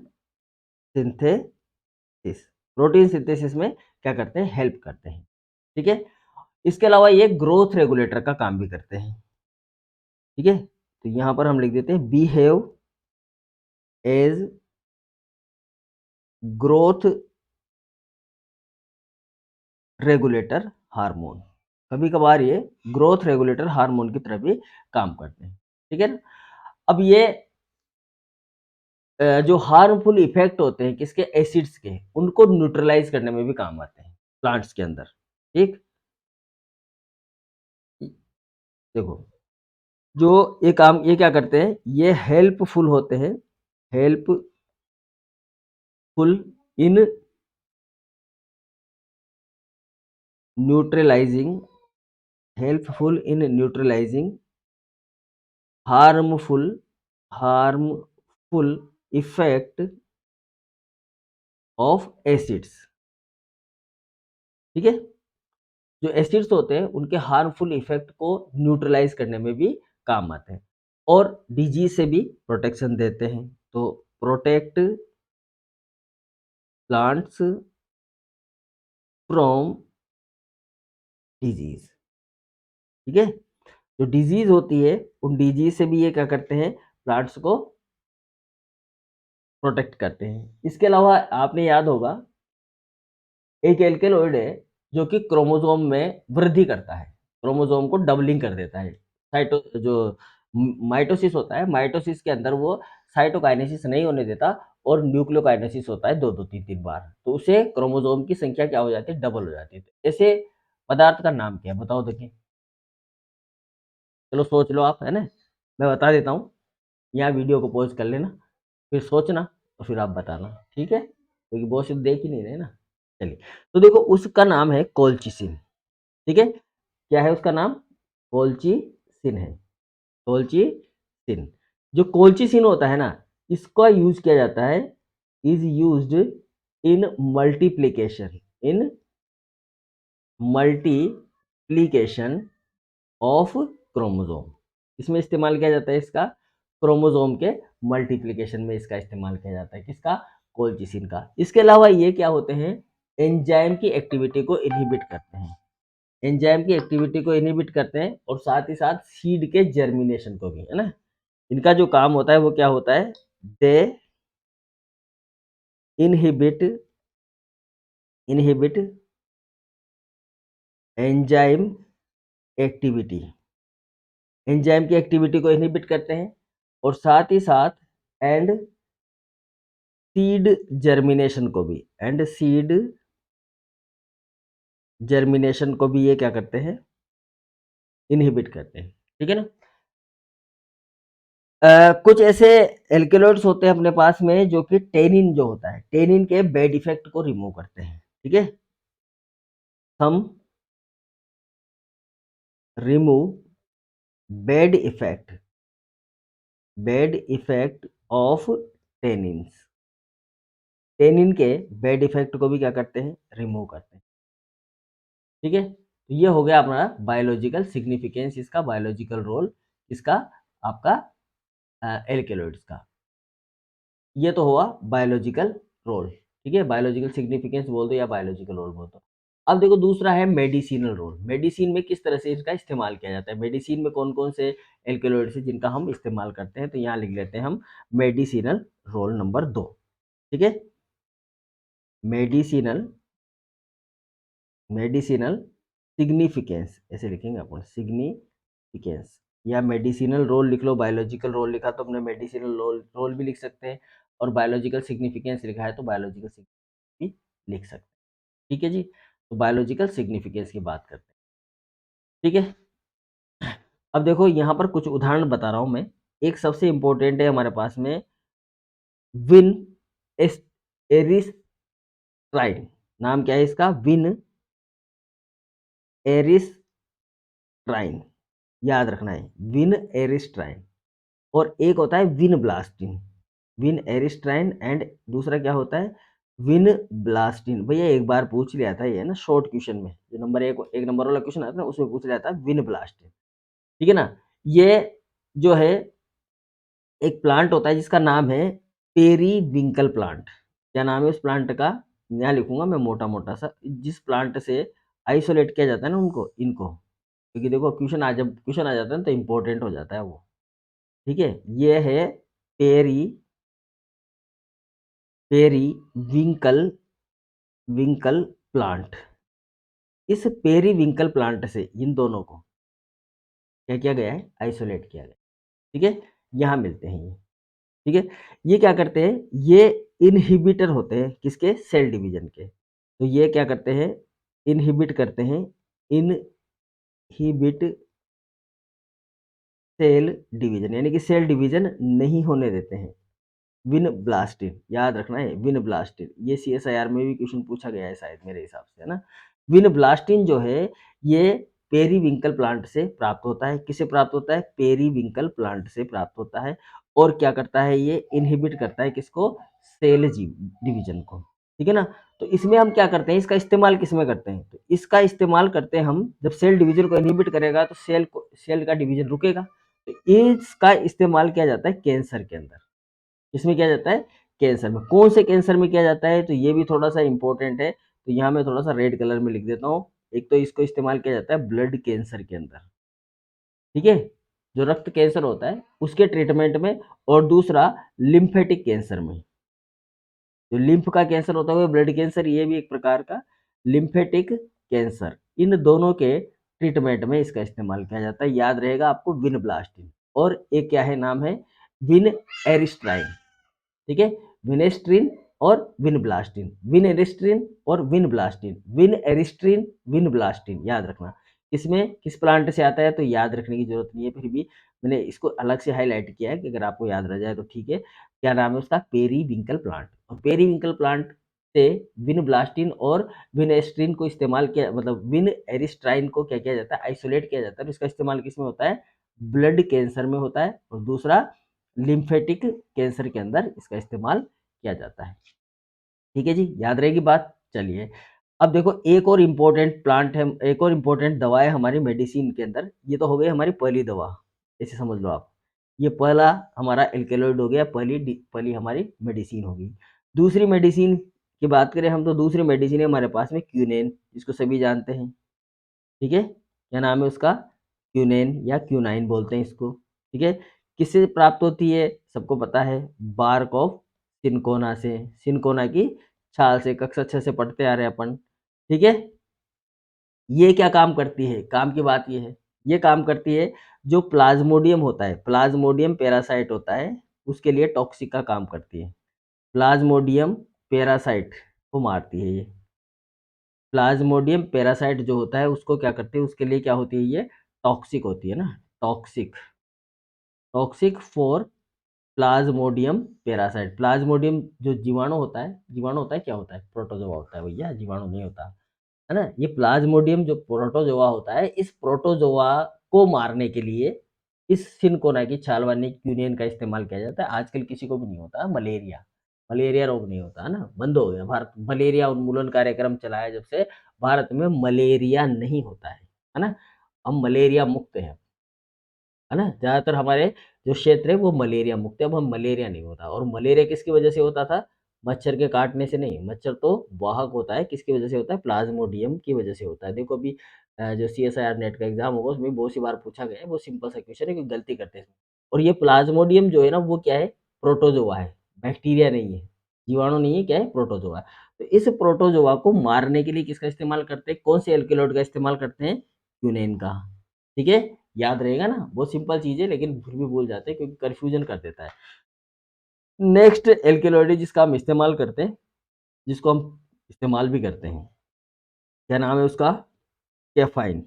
सिंथेसिस, प्रोटीन सिंथेसिस में क्या करते हैं, हेल्प करते हैं, ठीक है। इसके अलावा ये ग्रोथ रेगुलेटर का काम भी करते हैं, ठीक है। तो यहां पर हम लिख देते हैं behave as growth regulator hormone, कभी कभार ये ग्रोथ रेगुलेटर हार्मोन की तरह भी काम करते हैं, ठीक है ना। अब ये जो हार्मफुल इफेक्ट होते हैं किसके, एसिड्स के, उनको न्यूट्रलाइज करने में भी काम आते हैं प्लांट्स के अंदर, ठीक। देखो, जो ये काम ये क्या करते हैं, ये हेल्पफुल होते हैं, helpful in neutralising, helpful in neutralising harmful harmful effect of acids, ठीक है। जो एसिड्स होते हैं उनके हार्मफुल इफेक्ट को न्यूट्रलाइज करने में भी काम आते हैं, और डिजीज से भी प्रोटेक्शन देते हैं। तो प्रोटेक्ट प्लांट्स फ्रॉम डिजीज, ठीक है। जो डिजीज होती है उन डिजीज से भी ये क्या करते हैं, प्लांट्स को प्रोटेक्ट करते हैं। इसके अलावा आपने याद होगा, एक एल्केलॉइड है जो कि क्रोमोसोम में वृद्धि करता है, क्रोमोसोम को डबलिंग कर देता है, साइटो जो माइटोसिस होता है, माइटोसिस के अंदर वो साइटोकाइनेसिस नहीं होने देता, और न्यूक्लियोकाइनेसिस होता है दो दो तीन तीन बार, तो उसे क्रोमोसोम की संख्या क्या हो जाती है, डबल हो जाती है। तो ऐसे पदार्थ का नाम क्या है, बताओ देखिए, चलो सोच लो आप, है ना, मैं बता देता हूँ, यहाँ वीडियो को पॉज कर लेना, फिर सोचना, और फिर आप बताना, ठीक है, क्योंकि बहुत से देख ही नहीं रहे ना। चलिए, तो देखो उसका नाम है कोलचिसिन, ठीक है। क्या है उसका नाम, कोलचिसिन है, कोलचिसिन। जो कोलचिसिन होता है ना, इसका यूज किया जाता है, is used in multiplication, in multiplication of chromosome, इसमें इस्तेमाल किया जाता है इसका, क्रोमोसोम के मल्टीप्लिकेशन में इसका इस्तेमाल किया जाता है, किसका, कोलचिसिन का। इसके अलावा ये क्या होते हैं, एंजाइम की एक्टिविटी को इनहिबिट करते हैं, एंजाइम की एक्टिविटी को इनहिबिट करते हैं, और साथ ही साथ सीड के जर्मिनेशन को भी, है ना। इनका जो काम होता है वो क्या होता है, they inhibit inhibit enzyme activity, enzyme की एक्टिविटी को इनहिबिट करते हैं और साथ ही साथ एंड सीड जर्मिनेशन को भी ये क्या करते हैं, इनहिबिट करते हैं। ठीक है ना। कुछ ऐसे एल्केलॉइड्स होते हैं अपने पास में जो कि टेनिन जो होता है, टेनिन के बैड इफेक्ट को रिमूव करते हैं। ठीक है, हम remove bad effect of tannins, tannin के बैड इफेक्ट को भी क्या करते हैं, रिमूव करते हैं। ठीक है, तो ये हो गया अपना बायोलॉजिकल सिग्निफिकेंस, इसका बायोलॉजिकल रोल, इसका आपका एल्केलॉइड्स का। ये तो हुआ बायोलॉजिकल रोल। ठीक है, बायोलॉजिकल सिग्निफिकेंस बोल दो या बायोलॉजिकल रोल बोल दो। अब देखो दूसरा है मेडिसिनल रोल। मेडिसिन में किस तरह से इसका इस्तेमाल किया जाता है, मेडिसिन में कौन कौन से एल्केलॉइड्स हैं जिनका हम इस्तेमाल करते हैं, तो यहाँ लिख लेते हैं हम मेडिसिनल रोल नंबर 2। ठीक है, मेडिसिनल मेडिसिनल सिग्निफिकेंस ऐसे लिखेंगे अपन, सिग्निफिकेंस, या मेडिसिनल रोल लिख लो। बायोलॉजिकल रोल लिखा तो अपने मेडिसिनल रोल भी लिख सकते हैं, और बायोलॉजिकल सिग्निफिकेंस लिखा है तो बायोलॉजिकल सिग्निफिकेंस भी लिख सकते हैं। ठीक है जी, तो बायोलॉजिकल सिग्निफिकेंस की बात करते हैं। ठीक है, अब देखो यहाँ पर कुछ उदाहरण बता रहा हूँ मैं। एक सबसे इंपॉर्टेंट है हमारे पास में, विन एरिस्ट्राइन। नाम क्या है इसका, विन एरिस्ट्राइन, याद रखना है, विन एरिस्ट्राइन। और एक होता है विन ब्लास्टिन, विन एरिस्ट्राइन, एंड दूसरा क्या होता है, विन ब्लास्टिन। भैया एक बार पूछ लिया था ये ना शॉर्ट क्वेश्चन में, जो नंबर एक नंबर वाला क्वेश्चन आता है ना, उसमें पूछ लिया था विन ब्लास्टिन। ठीक है ना। ये जो है एक प्लांट होता है जिसका नाम है पेरीविंकल प्लांट। क्या नाम है उस प्लांट का, यहाँ लिखूंगा मैं मोटा मोटा सा, जिस प्लांट से आइसोलेट किया जाता है ना उनको, इनको, क्योंकि देखो जब क्वेश्चन आ जाता है ना तो इम्पोर्टेंट हो जाता है वो। ठीक है, ये है पेरी पेरीविंकल विंकल प्लांट। इस पेरीविंकल प्लांट से इन दोनों को क्या किया गया है, आइसोलेट किया गया। ठीक है, यहाँ मिलते हैं ये। ठीक है, ये क्या करते हैं, ये इनहिबिटर होते हैं किसके, सेल डिवीजन के। तो ये क्या करते हैं, इनहिबिट करते हैं, इनहिबिट सेल डिवीजन, यानी कि सेल डिवीजन नहीं होने देते हैं। विन ब्लास्टिन, याद रखना है, विन ब्लास्टिन, ये CSIR में भी क्वेश्चन पूछा गया है शायद मेरे हिसाब से, है ना। विन ब्लास्टिन जो है ये पेरीविंकल प्लांट से प्राप्त होता है। किसे प्राप्त होता है, पेरीविंकल प्लांट से प्राप्त होता है। और क्या करता है, ये इनहिबिट करता है किसको, सेल डिवीजन को। ठीक है ना। तो इसमें हम क्या करते हैं, इसका इस्तेमाल किसमें करते हैं, तो इसका इस्तेमाल करते हैं हम, जब सेल डिवीजन को इनहिबिट करेगा तो सेल का डिवीजन रुकेगा। तो इसका इस्तेमाल किया जाता है कैंसर के अंदर। इसमें किया जाता है कैंसर में। कौन से कैंसर में किया जाता है, तो ये भी थोड़ा सा इंपॉर्टेंट है, तो यहाँ मैं थोड़ा सा रेड कलर में लिख देता हूँ। एक तो इसको इस्तेमाल किया जाता है ब्लड कैंसर के अंदर। ठीक है, जो रक्त कैंसर होता है उसके ट्रीटमेंट में, और दूसरा लिम्फेटिक कैंसर में। जो लिम्फ का कैंसर होता है वो ब्लड कैंसर, ये भी एक प्रकार का लिम्फेटिक कैंसर, इन दोनों के ट्रीटमेंट में इसका इस्तेमाल किया जाता है। याद रहेगा आपको, विन ब्लास्टिन। और एक क्या है, नाम है विन एरिस्ट्राइन। ठीक है, विनेस्ट्रिन और विनब्लास्टिन, विन एरिस्ट्रिन और विन ब्लास्टिन, विन एरिस्ट्रिन, विन ब्लास्टिन, याद रखना। इसमें किस प्लांट से आता है तो याद रखने की जरूरत नहीं है, फिर भी मैंने इसको अलग से हाईलाइट किया है कि अगर आपको याद रह जाए तो ठीक है। क्या नाम है उसका, पेरीविंकल प्लांट। और पेरीविंकल प्लांट से विन ब्लास्टिन और विनेस्ट्रिन को इस्तेमाल किया, मतलब विन एरिस्ट्राइन को क्या किया जाता है, आइसोलेट किया जाता है। तो इसका इस्तेमाल किस में होता है, ब्लड कैंसर में होता है, और दूसरा लिम्फेटिक कैंसर के अंदर इसका इस्तेमाल किया जाता है। ठीक है जी, याद रहेगी बात। चलिए, अब देखो एक और इम्पोर्टेंट प्लांट है, एक और इम्पोर्टेंट दवा है हमारी मेडिसिन के अंदर। ये तो हो गई हमारी पहली दवा, ऐसे समझ लो आप। ये पहला हमारा एल्केलॉइड हो गया, पहली हमारी मेडिसिन होगी। दूसरी मेडिसिन की बात करें हम, तो दूसरी मेडिसिन है हमारे पास में क्यूनेन, जिसको सभी जानते हैं। ठीक है, क्या नाम है उसका, क्यूनेन या क्यूनाइन बोलते हैं इसको। ठीक है, किससे प्राप्त होती है, सबको पता है, बार्क ऑफ सिनकोना से, सिनकोना की छाल से, कक्षा 6 से पढ़ते आ रहे हैं अपन। ठीक है, ये क्या काम करती है, काम की बात ये है, ये काम करती है। जो प्लाज्मोडियम होता है, प्लाज्मोडियम पैरासाइट होता है, उसके लिए टॉक्सिक का काम करती है। प्लाज्मोडियम पैरासाइट को मारती है ये। प्लाज्मोडियम पैरासाइट जो होता है उसको क्या करती है, उसके लिए क्या होती है, ये टॉक्सिक होती है ना, toxic, toxic for Plasmodium parasite. Plasmodium जो जीवाणु होता है, जीवाणु होता है क्या होता है, प्रोटोजोआ होता है भैया, जीवाणु नहीं होता है ना। ये प्लाज्मोडियम जो प्रोटोजोआ होता है, इस प्रोटोजोआ को मारने के लिए इस सिनकोना की छाल वाली यूनियन का इस्तेमाल किया जाता है। आजकल किसी को भी नहीं होता मलेरिया, मलेरिया रोग नहीं होता है ना, बंद हो गया भारत, मलेरिया उन्मूलन कार्यक्रम चलाया जब से भारत में मलेरिया नहीं होता है ना। हम मलेरिया मुक्त हैं, है ना। ज़्यादातर हमारे जो क्षेत्र है वो मलेरिया मुक्त है, अब हम मलेरिया नहीं होता। और मलेरिया किसकी वजह से होता था, मच्छर के काटने से नहीं, मच्छर तो वाहक होता है, किसकी वजह से होता है, प्लाज्मोडियम की वजह से होता है। देखो अभी जो सीएसआईआर नेट का एग्जाम होगा उसमें बहुत सी बार पूछा गया है, वो सिंपल सा क्वेश्चन है, कोई गलती करते हैं इसमें। और ये प्लाज्मोडियम जो है ना वो क्या है, प्रोटोजोआ है, बैक्टीरिया नहीं है, जीवाणु नहीं है, क्या है, प्रोटोजोआ। तो इस प्रोटोजोआ को मारने के लिए किसका इस्तेमाल करते हैं, कौन से एल्केलॉइड का इस्तेमाल करते हैं, यूनेन का। ठीक है, याद रहेगा ना, बहुत सिंपल चीज़ है लेकिन फिर भी भूल जाते हैं क्योंकि कन्फ्यूजन कर देता है। नेक्स्ट एल्केलॉइड जिसका हम इस्तेमाल करते हैं, जिसको हम इस्तेमाल भी करते हैं, क्या नाम है उसका, कैफाइन,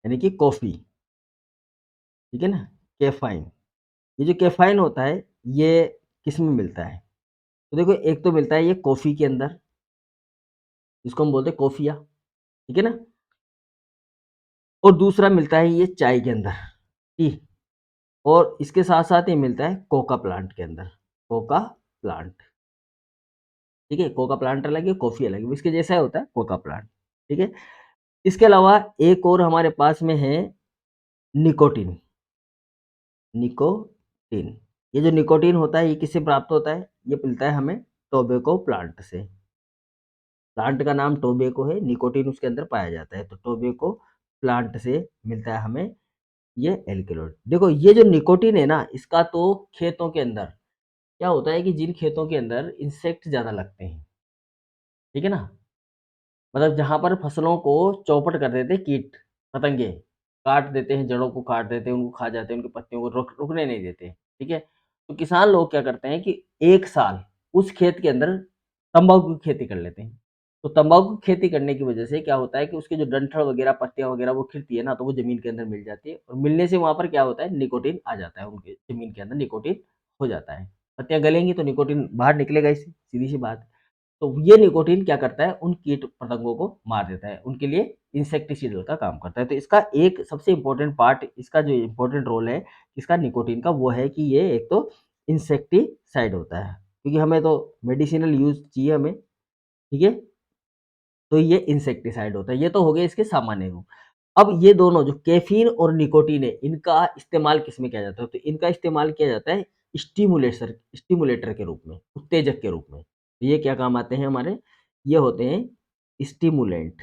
यानी कि कॉफ़ी। ठीक है ना, कैफाइन। ये जो कैफाइन होता है ये किस में मिलता है, तो देखो एक तो मिलता है ये कॉफ़ी के अंदर, जिसको हम बोलते हैं कॉफ़िया, ठीक है ना। और दूसरा मिलता है ये चाय के अंदर, टी। और इसके साथ साथ ये मिलता है कोका प्लांट के अंदर, कोका प्लांट। ठीक है, कोका प्लांट अलग है, कॉफ़ी अलग है, इसके जैसा होता है कोका प्लांट। ठीक है, इसके अलावा एक और हमारे पास में है निकोटीन, निकोटीन। ये जो निकोटीन होता है ये किससे प्राप्त होता है, ये मिलता है हमें टोबैको प्लांट से। प्लांट का नाम टोबैको है, निकोटीन उसके अंदर पाया जाता है, तो टोबैको प्लांट से मिलता है हमें ये एल्केलॉइड। देखो ये जो निकोटीन है ना, इसका तो खेतों के अंदर क्या होता है कि जिन खेतों के अंदर इंसेक्ट ज़्यादा लगते हैं, ठीक है ना, मतलब जहाँ पर फसलों को चौपट कर देते हैं कीट, पतंगे, काट देते हैं, जड़ों को काट देते हैं, उनको खा जाते हैं, उनकी पत्तियों को रुकने नहीं देते, ठीक है? तो किसान लोग क्या करते हैं कि 1 साल उस खेत के अंदर तम्बाकू की खेती कर लेते हैं। तो तम्बाकू की खेती करने की वजह से क्या होता है कि उसके जो डंठल वगैरह, पत्तियाँ वगैरह वो खिलती है ना, तो वो ज़मीन के अंदर मिल जाती है और मिलने से वहाँ पर क्या होता है, निकोटीन आ जाता है, उनके ज़मीन के अंदर निकोटीन हो जाता है। पत्तियाँ गलेंगी तो निकोटीन बाहर निकलेगा ही, सीधी-सी बात है। तो ये निकोटीन क्या करता है, उन कीट पतंगों को मार देता है, उनके लिए इंसेक्टिसाइडल का काम करता है। तो इसका एक सबसे इम्पोर्टेंट पार्ट, इसका जो इम्पोर्टेंट रोल है इसका निकोटीन का, वो है कि ये एक तो इंसेक्टिसाइड होता है, क्योंकि हमें तो मेडिसिनल यूज़ चाहिए हमें, ठीक है? तो ये इंसेक्टिसाइड होता है। ये तो हो गए इसके सामान्य रूप। अब ये दोनों जो कैफ़ीन और निकोटीन है, इनका इस्तेमाल किसमें किया जाता है? तो इनका इस्तेमाल किया जाता है स्टिमुलेटर के रूप में, उत्तेजक के रूप में। ये क्या काम आते हैं हमारे? ये होते हैं स्टिमुलेंट,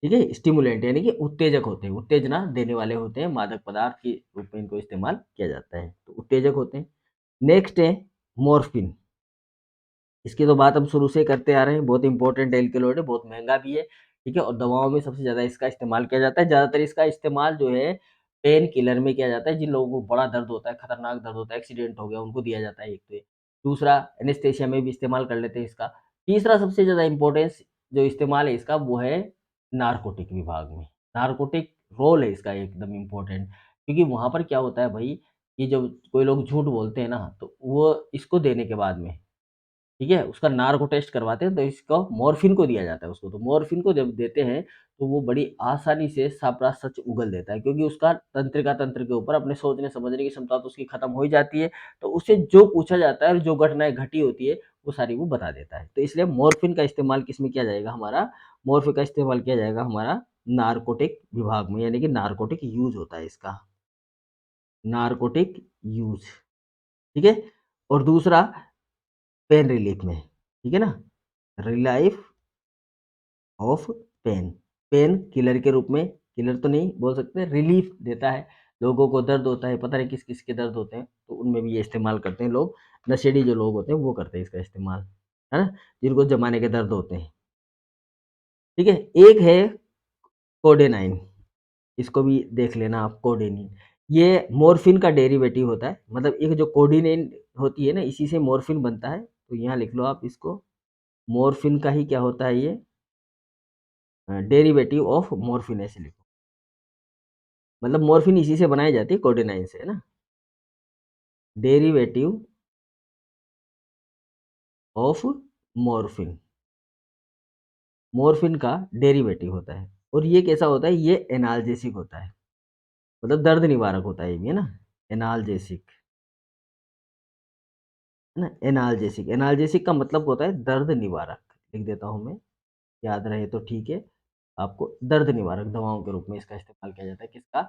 ठीक है? स्टिमुलेंट यानी कि उत्तेजक होते हैं, उत्तेजना देने वाले होते हैं, मादक पदार्थ के रूप में इनको इस्तेमाल किया जाता है, तो उत्तेजक होते हैं। नेक्स्ट है मॉर्फिन। इसकी तो बात हम शुरू से करते आ रहे हैं, बहुत इंपॉर्टेंट एल्केलॉइड है, बहुत महँगा भी है, ठीक है? और दवाओं में सबसे ज़्यादा इसका इस्तेमाल किया जाता है। ज़्यादातर इसका इस्तेमाल जो है पेन किलर में किया जाता है, जिन लोगों को बड़ा दर्द होता है, खतरनाक दर्द होता है, एक्सीडेंट हो गया, उनको दिया जाता है एक तो ये। दूसरा एनेस्थीसिया में भी इस्तेमाल कर लेते हैं इसका। तीसरा सबसे ज़्यादा इम्पोर्टेंस जो इस्तेमाल है इसका वो है नारकोटिक विभाग में। नारकोटिक रोल है इसका एकदम इम्पोर्टेंट, क्योंकि वहाँ पर क्या होता है भई, ये जब कोई लोग झूठ बोलते हैं ना, तो वो इसको देने के बाद में, ठीक है? उसका नार्को टेस्ट करवाते हैं तो इसको मॉर्फिन को दिया जाता है उसको, तो मॉर्फिन को जब देते हैं तो वो बड़ी आसानी से सारा सच उगल देता है, क्योंकि उसका तंत्रिका तंत्र के ऊपर अपने सोचने समझने की क्षमता तो उसकी खत्म हो ही जाती है, तो उससे जो पूछा जाता है और जो घटनाएँ घटी होती है वो सारी वो बता देता है। तो इसलिए मॉर्फिन का इस्तेमाल किसमें किया जाएगा हमारा? मॉर्फिन का इस्तेमाल किया जाएगा हमारा नारकोटिक विभाग में, यानी कि नारकोटिक यूज़ होता है इसका, नारकोटिक यूज़, ठीक है? और दूसरा पेन रिलीफ में, ठीक है ना? Relief of pain, pain killer के रूप में, किलर तो नहीं बोल सकते, रिलीफ देता है। लोगों को दर्द होता है, पता नहीं किस-किस के दर्द होते हैं, तो उनमें भी ये इस्तेमाल करते हैं लोग। नशेड़ी जो लोग होते हैं वो करते हैं इसका इस्तेमाल, है ना? जिनको ज़माने के दर्द होते हैं, ठीक है? एक है कोडेनाइन, इसको भी देख लेना आप, कोडेनिन। ये मॉर्फिन का डेरिवेटिव होता है, मतलब एक जो कोडिनेन होती है ना, इसी से मॉर्फिन बनता है। तो यहाँ लिख लो आप इसको, मॉर्फिन का ही क्या होता है ये, डेरिवेटिव ऑफ मॉर्फिन ऐसे लिखो। मतलब मॉर्फिन इसी से बनाई जाती है, कोडेनाइन से, है ना। डेरिवेटिव ऑफ मॉर्फिन, मॉर्फिन का डेरिवेटिव होता है। और ये कैसा होता है, ये एनाल्जेसिक होता है, मतलब दर्द निवारक होता है ये भी, है ना। एनाल्जेसिक, है ना। एनाल्जेसिक, एनाल्जेसिक का मतलब होता है दर्द निवारक। लिख देता हूँ मैं, याद रहे तो ठीक है। आपको दर्द निवारक दवाओं के रूप में इसका इस्तेमाल किया जाता है, किसका,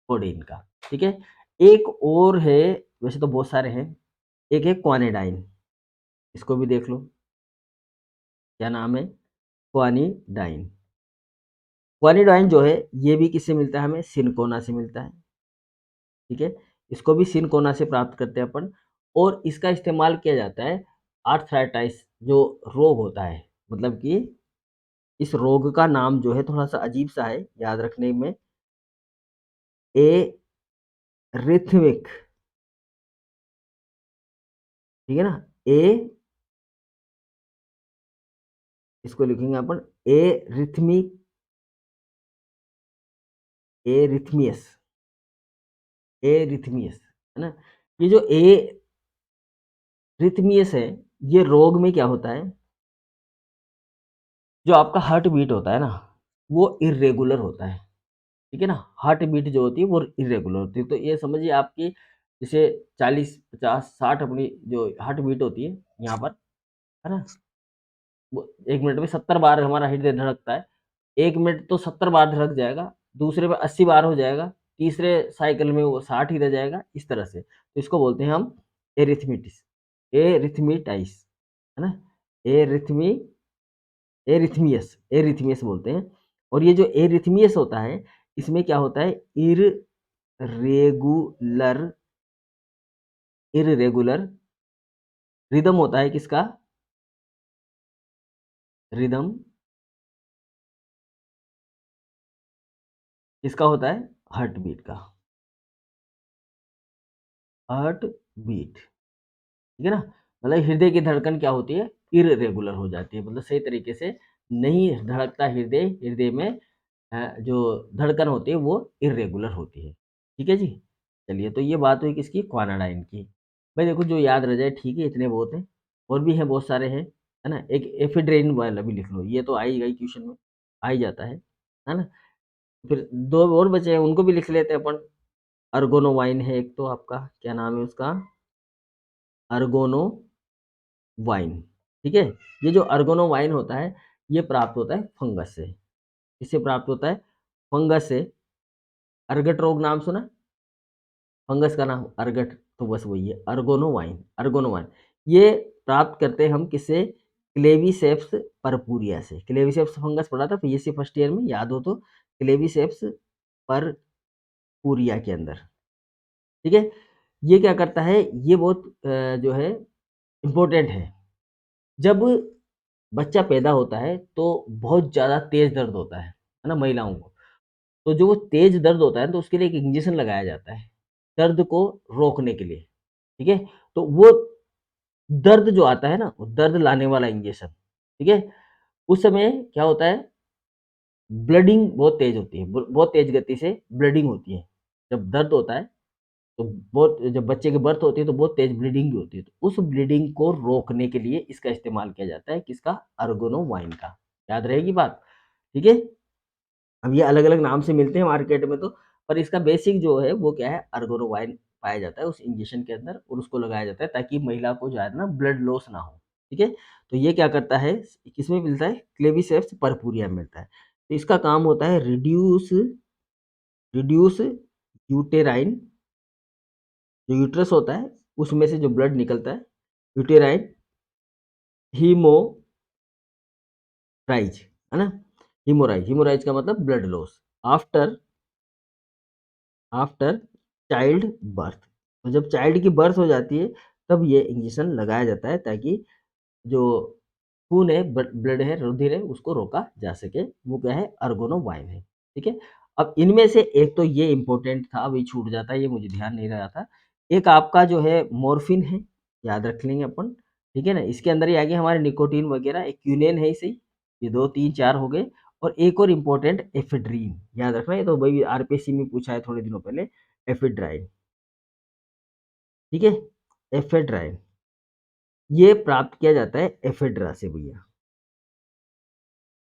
कोडेन का। ठीक है। एक और है, वैसे तो बहुत सारे हैं, एक है क्वानिडाइन, इसको भी देख लो, क्या नाम है, क्वानिडाइन। क्वानिडाइन जो है, ये भी किससे मिलता है हमें, सिनकोना से मिलता है। ठीक है। इसको भी सिनकोना से प्राप्त करते हैं अपन। और इसका इस्तेमाल किया जाता है आर्थराइटिस जो रोग होता है, मतलब कि इस रोग का नाम जो है थोड़ा सा अजीब सा है याद रखने में, ए रिथमिक, ठीक है ना। ए, इसको लिखेंगे अपन ए रिथमिक, ए रिथमियस, ए रिथमियस, है ना। ये जो ए रिथमियस है, ये रोग में क्या होता है, जो आपका हार्ट बीट होता है ना, वो इर्रेगुलर होता है। ठीक है ना, हार्ट बीट जो होती है वो इर्रेगुलर होती है। तो ये समझिए आपकी, जैसे 40, 50, 60 अपनी जो हार्ट बीट होती है यहाँ पर, है ना, वो 1 मिनट में 70 बार हमारा हृदय धड़कता है। 1 मिनट तो 70 बार धड़क जाएगा, दूसरे में 80 बार हो जाएगा, तीसरे साइकिल में वो 60 ही रह जाएगा, इस तरह से। तो इसको बोलते हैं हम एरिथमिटिस, एरिथमिटाइस, है ना। एरिथमी, एरिथमियस, एरिथमियस बोलते हैं। और ये जो एरिथमियस होता है, इसमें क्या होता है, इररेगुलर, इररेगुलर रिदम होता है, किसका, रिदम किसका होता है, हार्ट बीट का, हार्ट बीट। ठीक है ना, मतलब हृदय की धड़कन क्या होती है, इररेगुलर हो जाती है, मतलब सही तरीके से नहीं धड़कता हृदय, हृदय में जो धड़कन होती है वो इर्रेगुलर होती है। ठीक है जी। चलिए, तो ये बात हुई किसकी, क्वानाडाइन की। भाई देखो, जो याद रह जाए ठीक है, इतने बहुत हैं। और भी हैं, बहुत सारे हैं, है ना। एक एफिड्रेन वाला भी लिख लो, ये तो आ ही गई क्वेश्चन में, आ ही जाता है ना। फिर दो और बचे हैं, उनको भी लिख लेते हैं अपन। अर्गोनोवाइन है एक, तो आपका क्या नाम है उसका, अर्गोनो वाइन। ठीक है। ये जो अर्गोनो वाइन होता है, ये प्राप्त होता है फंगस से। इससे प्राप्त होता है, फंगस से। अर्गट रोग नाम सुना, फंगस का नाम अर्गट, तो बस वही है, अर्गोनो वाइन, अर्गोनो वाइन। ये प्राप्त करते हैं हम किससे, क्लेवीसेप्स परपुरिया से। क्लेवीसेप्स फंगस पढ़ा था पीएससी फर्स्ट ईयर में, याद हो तो, क्लेवीसेप्स परपुरिया के अंदर। ठीक है। ये क्या करता है, ये बहुत जो है इम्पोर्टेंट है। जब बच्चा पैदा होता है तो बहुत ज़्यादा तेज़ दर्द होता है ना, महिलाओं को। तो जो वो तेज़ दर्द होता है तो उसके लिए एक इंजेक्शन लगाया जाता है, दर्द को रोकने के लिए। ठीक है। तो वो दर्द जो आता है ना, वो दर्द लाने वाला इंजेक्शन, ठीक है, उस समय क्या होता है, ब्लडिंग बहुत तेज़ होती है, बहुत तेज़ गति से ब्लीडिंग होती है। जब दर्द होता है तो बहुत, जब बच्चे की बर्थ होती है तो बहुत तेज़ ब्लीडिंग भी होती है। तो उस ब्लीडिंग को रोकने के लिए इसका इस्तेमाल किया जाता है, किसका, अर्गोनोवाइन का। याद रहेगी बात। ठीक है। अब ये अलग-अलग नाम से मिलते हैं मार्केट में तो, पर इसका बेसिक जो है वो क्या है, अर्गोनोवाइन पाया जाता है उस इंजेक्शन के अंदर, और उसको लगाया जाता है ताकि महिला को जो है ना ब्लड लॉस ना हो। ठीक है। तो ये क्या करता है, किसमें मिलता है, क्लेविसेप्स परपुरिया में मिलता है। तो इसका काम होता है रिड्यूस, रिड्यूस यूटेराइन, जो यूट्रस होता है उसमें से जो ब्लड निकलता है, यूटेराइन हीमोराइज, है ना। हीमोराइज, हीमोराइज का मतलब blood loss after, after child birth. तो जब चाइल्ड की बर्थ हो जाती है तब ये इंजेक्शन लगाया जाता है, ताकि जो खून है, ब्लड है, रुधिर है, उसको रोका जा सके। वो क्या है, अर्गोनोवाइन है। ठीक है? अब इनमें से एक तो ये इम्पोर्टेंट था, अभी छूट जाता है, ये मुझे ध्यान नहीं रहा था। एक आपका जो है मॉर्फिन है, याद रख लेंगे अपन, ठीक है ना? इसके अंदर ही आ गया हमारे निकोटीन वगैरह, एक क्विनोन है सही, ये 2, 3, 4 हो गए और एक और इम्पोर्टेंट एफेड्रीन, याद रखना, ये तो वही आरपीएससी में पूछा है थोड़े दिनों पहले, एफेड्राइन, ठीक है? एफेड्राइन, ये प्राप्त किया जाता है एफेड्रा से भैया।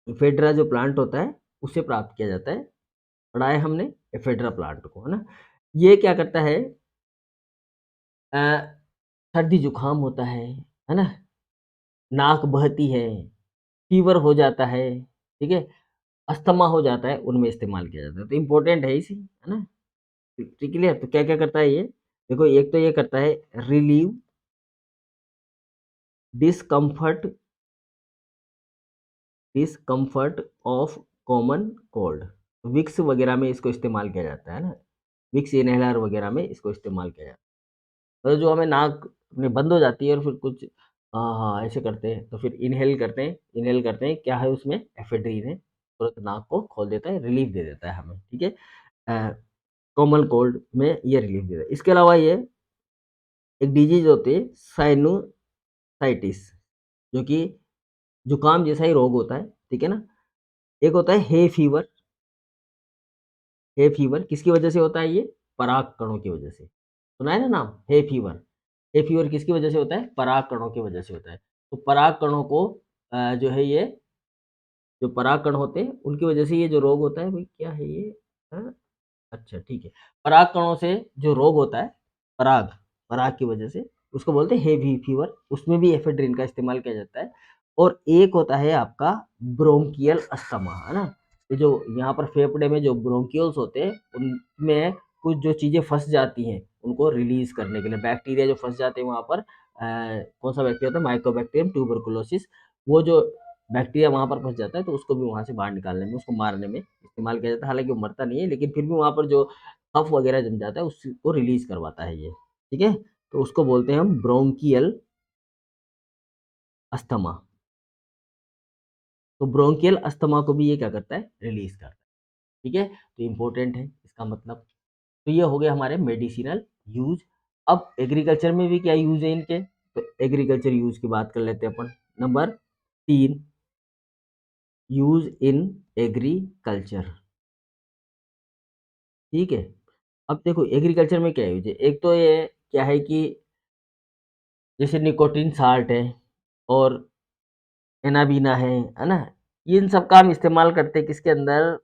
एफेड्रा जो प्लांट होता है, उससे प्राप्त किया जाता है। पढ़ा है हमने एफेड्रा प्लांट को, है ना? ये क्या करता है, अ, सर्दी जुकाम होता है ना? नाक बहती है, फीवर हो जाता है, ठीक है? अस्थमा हो जाता है, उनमें इस्तेमाल किया जाता है। तो इम्पोर्टेंट है इसी, है ना? ठीक क्लियर? तो क्या-क्या करता है ये? देखो, एक तो ये करता है relieve discomfort discomfort of common cold. Vicks वगैरह में इसको इस्तेमाल किया जाता है ना? विक्स इन्हेलर वगैरह में इसको इस्तेमाल किया जाता है। तो जो हमें नाक अपनी बंद हो जाती है और फिर कुछ हाँ, हाँ, ऐसे करते हैं, तो फिर इन्हेल करते हैं, क्या है उसमें? एफेड्रिन है, तुरंत नाक को खोल देता है, रिलीफ दे देता है हमें, ठीक है? कॉमन कोल्ड में ये रिलीफ देता है। इसके अलावा ये एक डिजीज़ होती है साइनोसाइटिस, जो कि जुकाम जैसा ही रोग होता है, ठीक है ना? एक होता है हे फीवर किसकी वजह से होता है ये? पराग कणों की वजह से। सुना है ना नाम? Hay fever. हे फीवर किसकी वजह से होता है? पराग कणों की वजह से होता है। तो पराग कणों को जो है ये, जो पराग कण होते हैं, उनकी वजह से ये जो रोग होता है, भई क्या है ये? हाँ, अच्छा ठीक है। पराग कणों से जो रोग होता है, पराग पराग की वजह से, उसको बोलते हैं हे फीवर, उसमें भी एफेड्रिन का इस्तेमाल किया जाता है। और एक होता है आपका ब्रोंकियल अस्थमा, है ना? ये जो यहाँ पर फेफड़े में जो ब्रोंकियल्स होते हैं, उनमें कुछ जो चीज़ें फँस जाती हैं, उनको रिलीज़ करने के लिए बैक्टीरिया जो फँस जाते हैं वहाँ पर, कौन-सा बैक्टीरिया होता है? माइकोबैक्टीरियम ट्यूबरकुलोसिस, वो जो बैक्टीरिया वहाँ पर फँस जाता है, तो उसको भी वहाँ से बाहर निकालने में, उसको मारने में इस्तेमाल किया जाता है। हालाँकि वो मरता नहीं है, लेकिन फिर भी वहाँ पर जो कफ वगैरह जम जाता है, उसको रिलीज़ करवाता है ये, ठीक है? तो उसको बोलते हैं हम ब्रोंकियल अस्थमा। तो ब्रोंकियल अस्थमा को भी ये क्या करता है? रिलीज़ करता है, ठीक है? तो इम्पोर्टेंट है इसका मतलब। तो ये हो गए हमारे मेडिसिनल यूज़। अब एग्रीकल्चर में भी क्या यूज़ है इनके? तो एग्रीकल्चर यूज़ की बात कर लेते हैं अपन। नंबर 3, यूज़ इन एग्रीकल्चर, ठीक है? अब देखो एग्रीकल्चर में क्या यूज़ है? एक तो ये क्या है कि जैसे निकोटीन साल्ट है और एनाबीना है ना? इन सब का हम इस्तेमाल करते हैं किसके अंदर?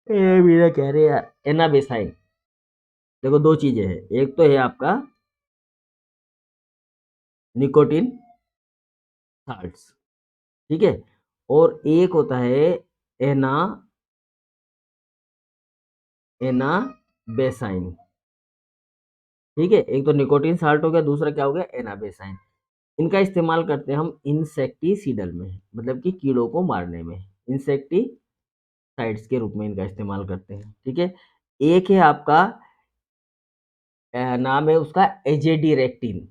एनाबीना कह रहे हैं यार, एनाबेसाइन। देखो 2 चीज़ें हैं, एक तो है आपका निकोटीन साल्ट्स, ठीक है? और एक होता है एना एनाबेसाइन, ठीक है? एक तो निकोटीन साल्ट हो गया, दूसरा क्या हो गया? एनाबेसाइन। इनका इस्तेमाल करते हैं हम इंसेक्टिसिडल में, मतलब कि कीड़ों को मारने में। इंसेक्टिसाइड्स के रूप में इनका इस्तेमाल करते हैं, ठीक है? एक है आपका नाम है उसका एजेडिरेक्टिन।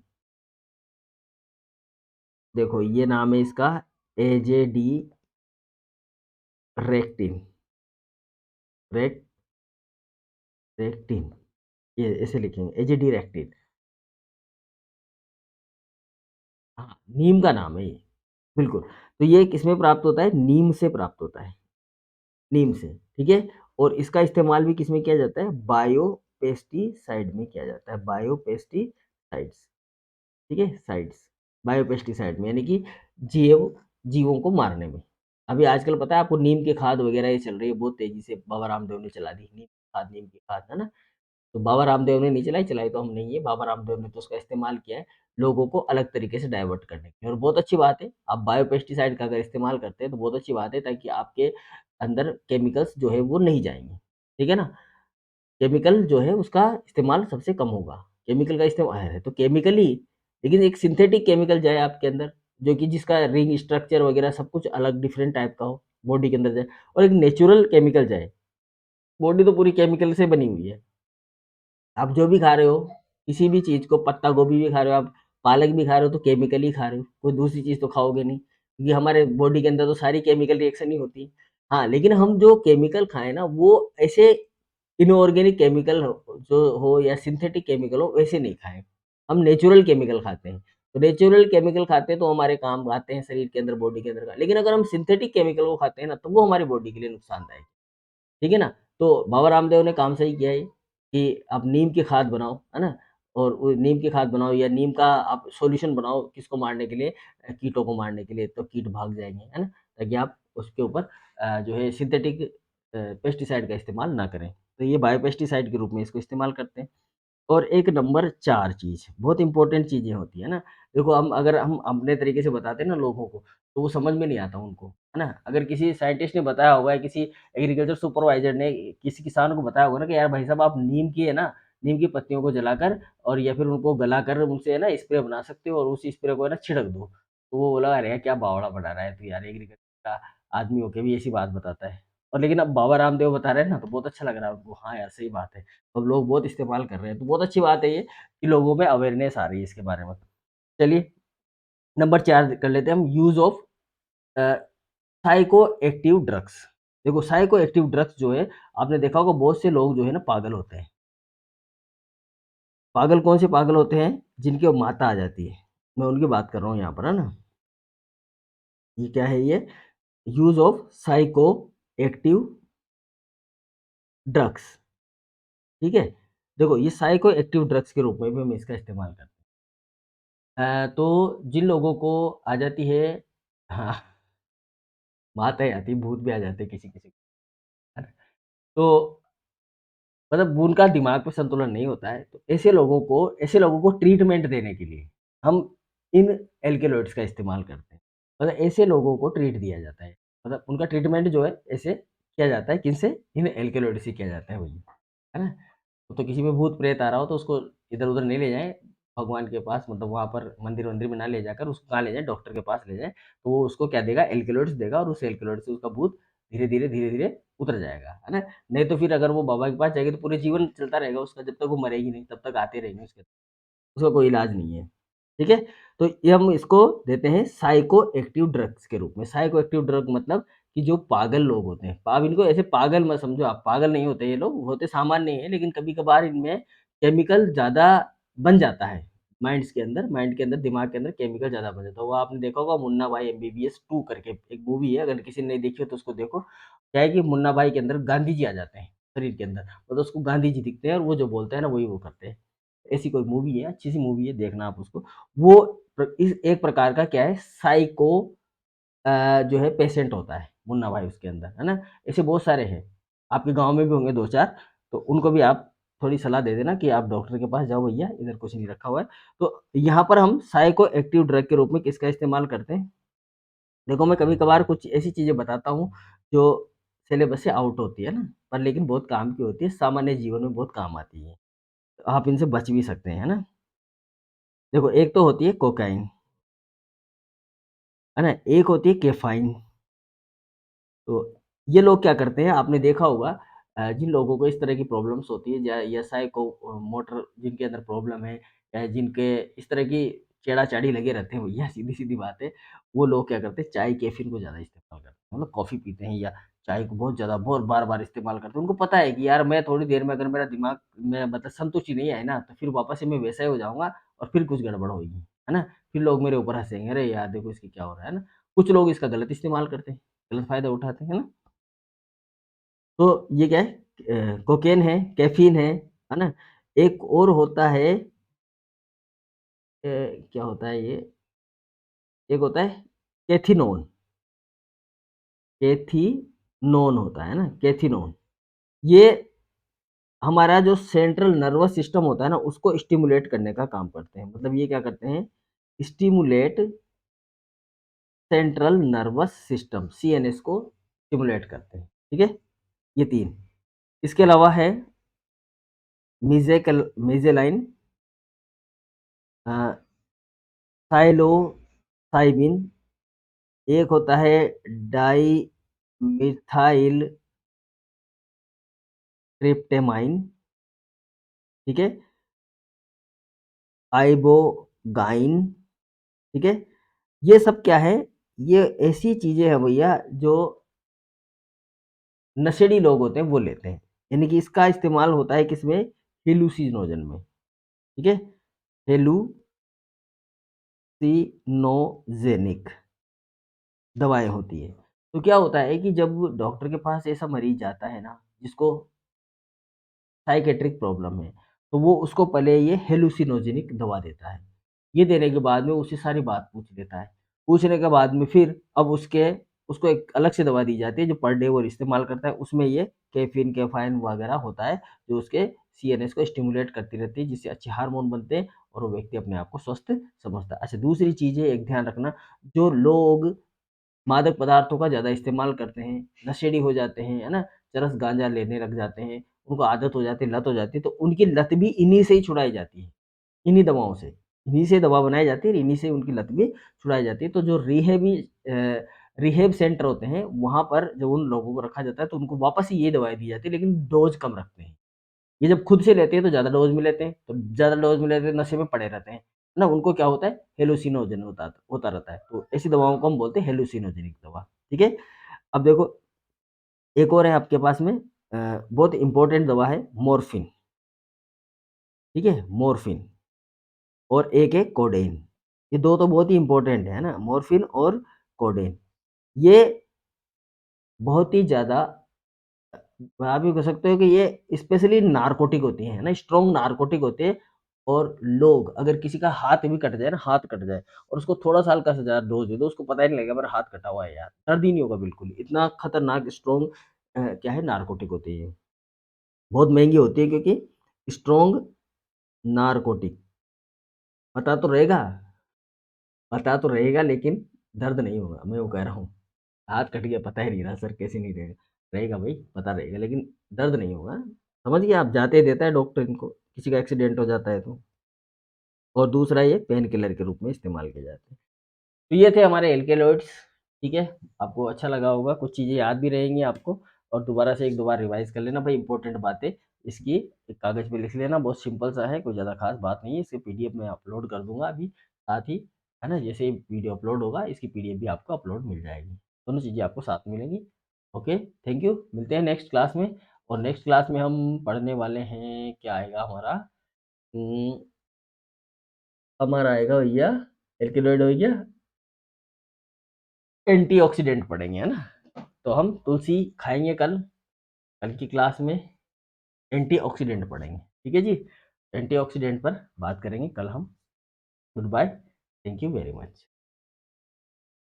देखो ये नाम है इसका एजेडिरेक्टिन, रेक्टिन, ये ऐसे लिखेंगे एजेडिरेक्टिन। हाँ, नीम का नाम है ये, बिल्कुल। तो ये किसमें प्राप्त होता है? नीम से प्राप्त होता है, नीम से, ठीक है? और इसका इस्तेमाल भी किसमें किया जाता है? बायोपेस्टिसाइड में किया जाता है, बायोपेस्टिसाइड्स, ठीक है? साइड्स, बायोपेस्टिसाइड में, यानी कि जीवों को मारने में। अभी आजकल पता है आपको, नीम की खाद वगैरह ये चल रही है बहुत तेज़ी से, बाबा रामदेव ने चला दी नीम की खाद, है ना? तो बाबा रामदेव ने नहीं चलाई, चलाई तो हम नहीं है, बाबा रामदेव ने तो उसका इस्तेमाल किया है, लोगों को अलग तरीके से डाइवर्ट करने के लिए, और बहुत अच्छी बात है। आप बायोपेस्टिसाइड का अगर इस्तेमाल करते हैं तो बहुत अच्छी बात है, ताकि आपके अंदर केमिकल्स जो है वो नहीं जाएँगे, ठीक है ना? केमिकल जो है उसका इस्तेमाल सबसे कम होगा। केमिकल का इस्तेमाल है तो केमिकली, लेकिन एक सिंथेटिक केमिकल जाए आपके अंदर, जो कि जिसका रिंग स्ट्रक्चर वगैरह सब कुछ अलग डिफरेंट टाइप का हो, बॉडी के अंदर जाए, और एक नेचुरल केमिकल जाए। बॉडी तो पूरी केमिकल से बनी हुई है। आप जो भी खा रहे हो, किसी भी चीज़ को, पत्ता गोभी भी खा रहे हो आप, पालक भी खा रहे हो, तो केमिकल ही खा रहे हो, कोई दूसरी चीज़ तो खाओगे नहीं। क्योंकि हमारे बॉडी के अंदर तो सारी केमिकल रिएक्शन ही होती है। हाँ, लेकिन हम जो केमिकल खाएँ ना, वो ऐसे इनऑर्गेनिक केमिकल जो हो या सिंथेटिक केमिकल हो, वैसे नहीं खाएँ। हम नेचुरल केमिकल खाते हैं। तो नेचुरल केमिकल खाते हैं तो हमारे काम आते हैं शरीर के अंदर, बॉडी के अंदर का। लेकिन अगर हम सिंथेटिक केमिकल को खाते हैं ना, तो वो हमारी बॉडी के लिए नुकसानदायक है। ठीक है ना? तो बाबा रामदेव ने काम सही किया है कि आप नीम की खाद बनाओ, है ना? और वो नीम की खाद बनाओ या नीम का आप सॉल्यूशन बनाओ किसको मारने के लिए कीटों को मारने के लिए, तो कीट भाग जाएँगे, है ना? ताकि आप उसके ऊपर जो है सिंथेटिक पेस्टिसाइड का इस्तेमाल ना करें। तो ये बायोपेस्टिसाइड के रूप में इसको इस्तेमाल करते हैं। और एक नंबर 4 चीज़, बहुत इम्पोर्टेंट चीज़ें होती हैं ना। देखो अगर हम अपने तरीके से बताते हैं ना लोगों को, तो वो समझ में नहीं आता उनको, है ना? अगर किसी साइंटिस्ट ने बताया होगा या किसी एग्रीकल्चर सुपरवाइज़र ने किसी किसान को बताया होगा ना कि यार भाई साहब आप नीम की है ना, नीम की पत्तियों को जलाकर और या फिर उनको गलाकर उनसे है ना स्प्रे बना सकते हो और उस स्प्रे को है ना छिड़क दो। तो वो बोला अरे यार क्या बावड़ा बना रहा है तू यार एग्रीकल्चर का आदमी होके भी ऐसी बात बताता है। और लेकिन अब बाबा रामदेव बता रहे हैं ना तो बहुत अच्छा लग रहा है उनको, हाँ यार सही बात है। अब लोग बहुत इस्तेमाल कर रहे हैं, तो बहुत अच्छी बात है ये कि लोगों में अवेयरनेस आ रही है इसके बारे में। चलिए नंबर 4 कर लेते हैं हम use of a, psycho active drugs. देखो साइको एक्टिव ड्रग्स जो है, आपने देखा होगा बहुत से लोग जो है ना पागल होते हैं। पागल कौन से पागल होते हैं? जिनकी माता आ जाती है। मैं उनकी बात कर रहा हूँ यहाँ पर, है ना? ये क्या है ये? Use of psycho active drugs, ठीक है? देखो ये साइको एक्टिव ड्रग्स के रूप में भी हम इसका इस्तेमाल करते हैं। तो जिन लोगों को आ जाती है हाँ, बात है आती है, भूत भी आ जाते हैं किसी-किसी को, है ना? तो मतलब उनका दिमाग पे संतुलन नहीं होता है, तो ऐसे लोगों को ट्रीटमेंट देने के लिए हम इन एल्कलॉइड्स का इस्तेमाल करते हैं। मतलब ऐसे लोगों को ट्रीट दिया जाता है। मतलब उनका ट्रीटमेंट जो है ऐसे किया जाता है, किनसे? इन एल्कलॉइड से किया जाता है भैया, है ना? तो किसी में भूत-प्रेत आ रहा हो तो उसको इधर-उधर नहीं ले जाएँ, भगवान के पास मतलब वहाँ पर मंदिर-वंदिर में ना ले जाकर उसको कहाँ ले जाएँ? डॉक्टर के पास ले जाएँ, तो वो उसको क्या देगा? एल्कलॉइड्स देगा और उस एल्कलॉइड से उसका भूत धीरे-धीरे, धीरे-धीरे उतर जाएगा, है ना? नहीं तो फिर अगर वो बाबा के पास जाएगी तो पूरे जीवन चलता रहेगा उसका, जब तक वो मरेगी नहीं, तब तक आते रहेंगे उसका कोई इलाज नहीं है, ठीक है? तो ये हम इसको देते हैं साइको एक्टिव ड्रग्स के रूप में। साइको एक्टिव ड्रग मतलब कि जो पागल लोग होते हैं, अब इनको ऐसे पागल मत समझो आप, पागल नहीं होते ये लोग, होते सामान्य ही हैं, लेकिन कभी-कभार इनमें केमिकल ज़्यादा बन जाता है, माइंड के अंदर, दिमाग के अंदर केमिकल ज़्यादा बन जाता है। वो आपने देखा होगा मुन्ना भाई एमबीबीएस 2 करके एक मूवी है, अगर किसी ने नहीं देखी हो तो उसको देखो। क्या है कि मुन्ना भाई के अंदर गांधी जी आ जाते हैं, शरीर के अंदर, मतलब उसको गांधी जी दिखते हैं और वो जो बोलते हैं ना वही वो करते हैं। ऐसी कोई मूवी है, अच्छी सी मूवी है, देखना आप उसको। वो इस एक प्रकार का क्या है साइको जो है पेशेंट होता है, मुन्ना भाई उसके अंदर, है ना? ऐसे बहुत सारे हैं, आपके गाँव में भी होंगे 2-4 तो उनको भी आप थोड़ी सलाह दे देना कि आप डॉक्टर के पास जाओ भैया, इधर कुछ नहीं रखा हुआ है। तो यहाँ पर हम साइको एक्टिव ड्रग के रूप में किसका इस्तेमाल करते हैं? देखो मैं कभी-कभार कुछ ऐसी चीज़ें बताता हूँ, जो सिलेबस से आउट होती है ना, पर लेकिन बहुत काम की होती है, सामान्य जीवन में बहुत काम आती है। आप इनसे बच भी सकते हैं, है ना? देखो एक तो होती है कोकाइन, है ना? एक होती है कैफ़ीन। तो ये लोग क्या करते हैं आपने देखा होगा जिन लोगों को इस तरह की प्रॉब्लम्स होती है या साइको मोटर जिनके अंदर प्रॉब्लम है या जिनके इस तरह की छेड़ा-छाड़ी लगे रहते हैं भैया सीधी-सीधी बात है, वो लोग क्या करते हैं चाय कैफ़ीन को ज़्यादा इस्तेमाल करते हैं। मतलब कॉफ़ी पीते हैं या चाय को बहुत ज़्यादा बहुत बार-बार इस्तेमाल करते हैं। उनको पता है कि यार मैं थोड़ी देर में अगर मेरा दिमाग में मतलब संतुष्टि नहीं आई ना, तो फिर वापस से मैं वैसा ही हो जाऊँगा और फिर कुछ गड़बड़ होगी, है ना? फिर लोग मेरे ऊपर हँसेंगे, "अरे यार देखो इसके क्या हो रहा है ना?" कुछ लोग इसका गलत इस्तेमाल करते हैं, गलत फ़ायदा उठाते हैं, है ना? तो ये क्या है कोकेन है, कैफ़ीन है ना? एक और होता है क्या होता है ये? एक होता है कैथीनोन, कैथीनोन होता है ना? कैथीनोन। ये हमारा जो सेंट्रल नर्वस सिस्टम होता है ना, उसको स्टिम्युलेट करने का काम करते हैं। मतलब ये क्या करते हैं? Stimulate central nervous system CNS को स्टिम्युलेट करते हैं, ठीक है? ये 3 इसके अलावा है मिज़ेलाइन अ, साइलोसाइबिन एक होता है डाइमिथाइल ट्रिप्टेमाइन, ठीक है? आइबोगाइन, ठीक है? ये सब क्या है? ये ऐसी चीज़ें हैं भैया जो नशेड़ी लोग होते हैं वो लेते हैं। यानी कि इसका इस्तेमाल होता है किसमें? हेलुसिनोजन में, ठीक है? हेलुसिनोजेनिक दवाएँ होती हैं। तो क्या होता है कि जब डॉक्टर के पास ऐसा मरीज़ जाता है ना, जिसको साइकियाट्रिक प्रॉब्लम है, तो वो उसको पहले ये हेलुसिनोजेनिक दवा देता है। ये देने के बाद में उससे सारी बात पूछ लेता है। पूछने के बाद में फिर अब उसको एक अलग से दवा दी जाती है जो पर डे वो इस्तेमाल करता है। उसमें ये कैफ़ीन, कैफ़ाइन वगैरह होता है जो उसके सीएनएस को स्टिमुलेट करती रहती है जिससे अच्छे हार्मोन बनते हैं और वो व्यक्ति अपने आप को स्वस्थ समझता है। अच्छा, दूसरी चीज़ है, एक ध्यान रखना, जो लोग मादक पदार्थों का ज़्यादा इस्तेमाल करते हैं, नशेड़ी हो जाते हैं, है ना? चरस गाँजा लेने लग जाते हैं, उनको आदत हो जाती है, लत हो जाती है, तो उनकी लत भी इन्हीं से ही छुड़ाई जाती है, इन्हीं दवाओं से। इन्हीं से दवा बनाई जाती है और इन्हीं से उनकी लत भी छुड़ाई जाती है। तो जो रिहैब सेंटर होते हैं, वहाँ पर जब उन लोगों को रखा जाता है, तो उनको वापस से ये दवाएँ दी जाती है, लेकिन डोज़ कम रखते हैं। ये जब खुद से लेते हैं तो ज़्यादा डोज़ में लेते हैं, तो ज़्यादा डोज़ में लेते हैं, नशे में पड़े रहते हैं, है ना? उनको क्या होता है, हेलुसिनोजन होता होता रहता है, तो ऐसी दवाओं को हम बोलते हैं हेलुसिनोजेनिक दवा, ठीक है? अब देखो, एक और है आपके पास में बहुत इम्पोर्टेंट दवा है मॉर्फिन, ठीक है? मॉर्फिन और एक है कोडेन, ये 2 तो बहुत ही इम्पोर्टेंट है ना? मॉर्फिन और कोडेन, ये बहुत ही ज़्यादा आप ये कह सकते हो कि ये स्पेशली नारकोटिक होती हैं, है ना? स्ट्रॉन्ग नारकोटिक होते हैं और लोग अगर किसी का हाथ भी कट जाए ना, हाथ कट जाए और उसको थोड़ा-सा हल्का-सा ज़्यादा डोज़ दे दो, उसको पता ही नहीं लगेगा मेरा हाथ कटा हुआ है यार, दर्द ही नहीं होगा बिल्कुल, इतना खतरनाक स्ट्रॉन्ग क्या है, नारकोटिक होती है ये। बहुत महँगी होती है क्योंकि स्ट्रॉन्ग नारकोटिक, पता तो रहेगा, पता तो रहेगा लेकिन दर्द नहीं होगा, मैं वो कह रहा हूँ। हाथ कट गया पता ही नहीं रहा सर, कैसे नहीं रहेगा? रहेगा भई, पता रहेगा लेकिन दर्द नहीं होगा। समझ गए आप? जाते ही देता है डॉक्टर इनको, किसी का एक्सीडेंट हो जाता है तो। और दूसरा ये पेन किलर के रूप में इस्तेमाल किए जाते हैं। तो ये थे हमारे एल्केलॉइड्स, ठीक है? आपको अच्छा लगा होगा, कुछ चीज़ें याद भी रहेंगी आपको और दोबारा से 1-2 बार रिवाइज़ कर लेना भाई, इम्पोर्टेंट बातें इसकी एक कागज़ पे लिख लेना, बहुत सिंपल सा है, कोई ज़्यादा ख़ास बात नहीं है। इसकी पीडीएफ मैं अपलोड कर दूँगा अभी, साथ ही, है ना? जैसे ही वीडियो अपलोड होगा, इसकी पीडीएफ भी आपको अपलोड मिल जाएगी। दोनों चीज़ें आपको साथ मिलेंगी। Okay, thank you. मिलते हैं नेक्स्ट क्लास में और नेक्स्ट क्लास में हम पढ़ने वाले हैं, क्या आएगा हमारा? उम, हमारा आएगा भैया, एल्केलॉइड हो गया, एंटीऑक्सीडेंट पढ़ेंगे, है ना? तो हम तुलसी खाएँगे कल, कल की क्लास में एंटीऑक्सीडेंट पढ़ेंगे, ठीक है जी? एंटीऑक्सीडेंट पर बात करेंगे कल हम। Goodbye, thank you very much.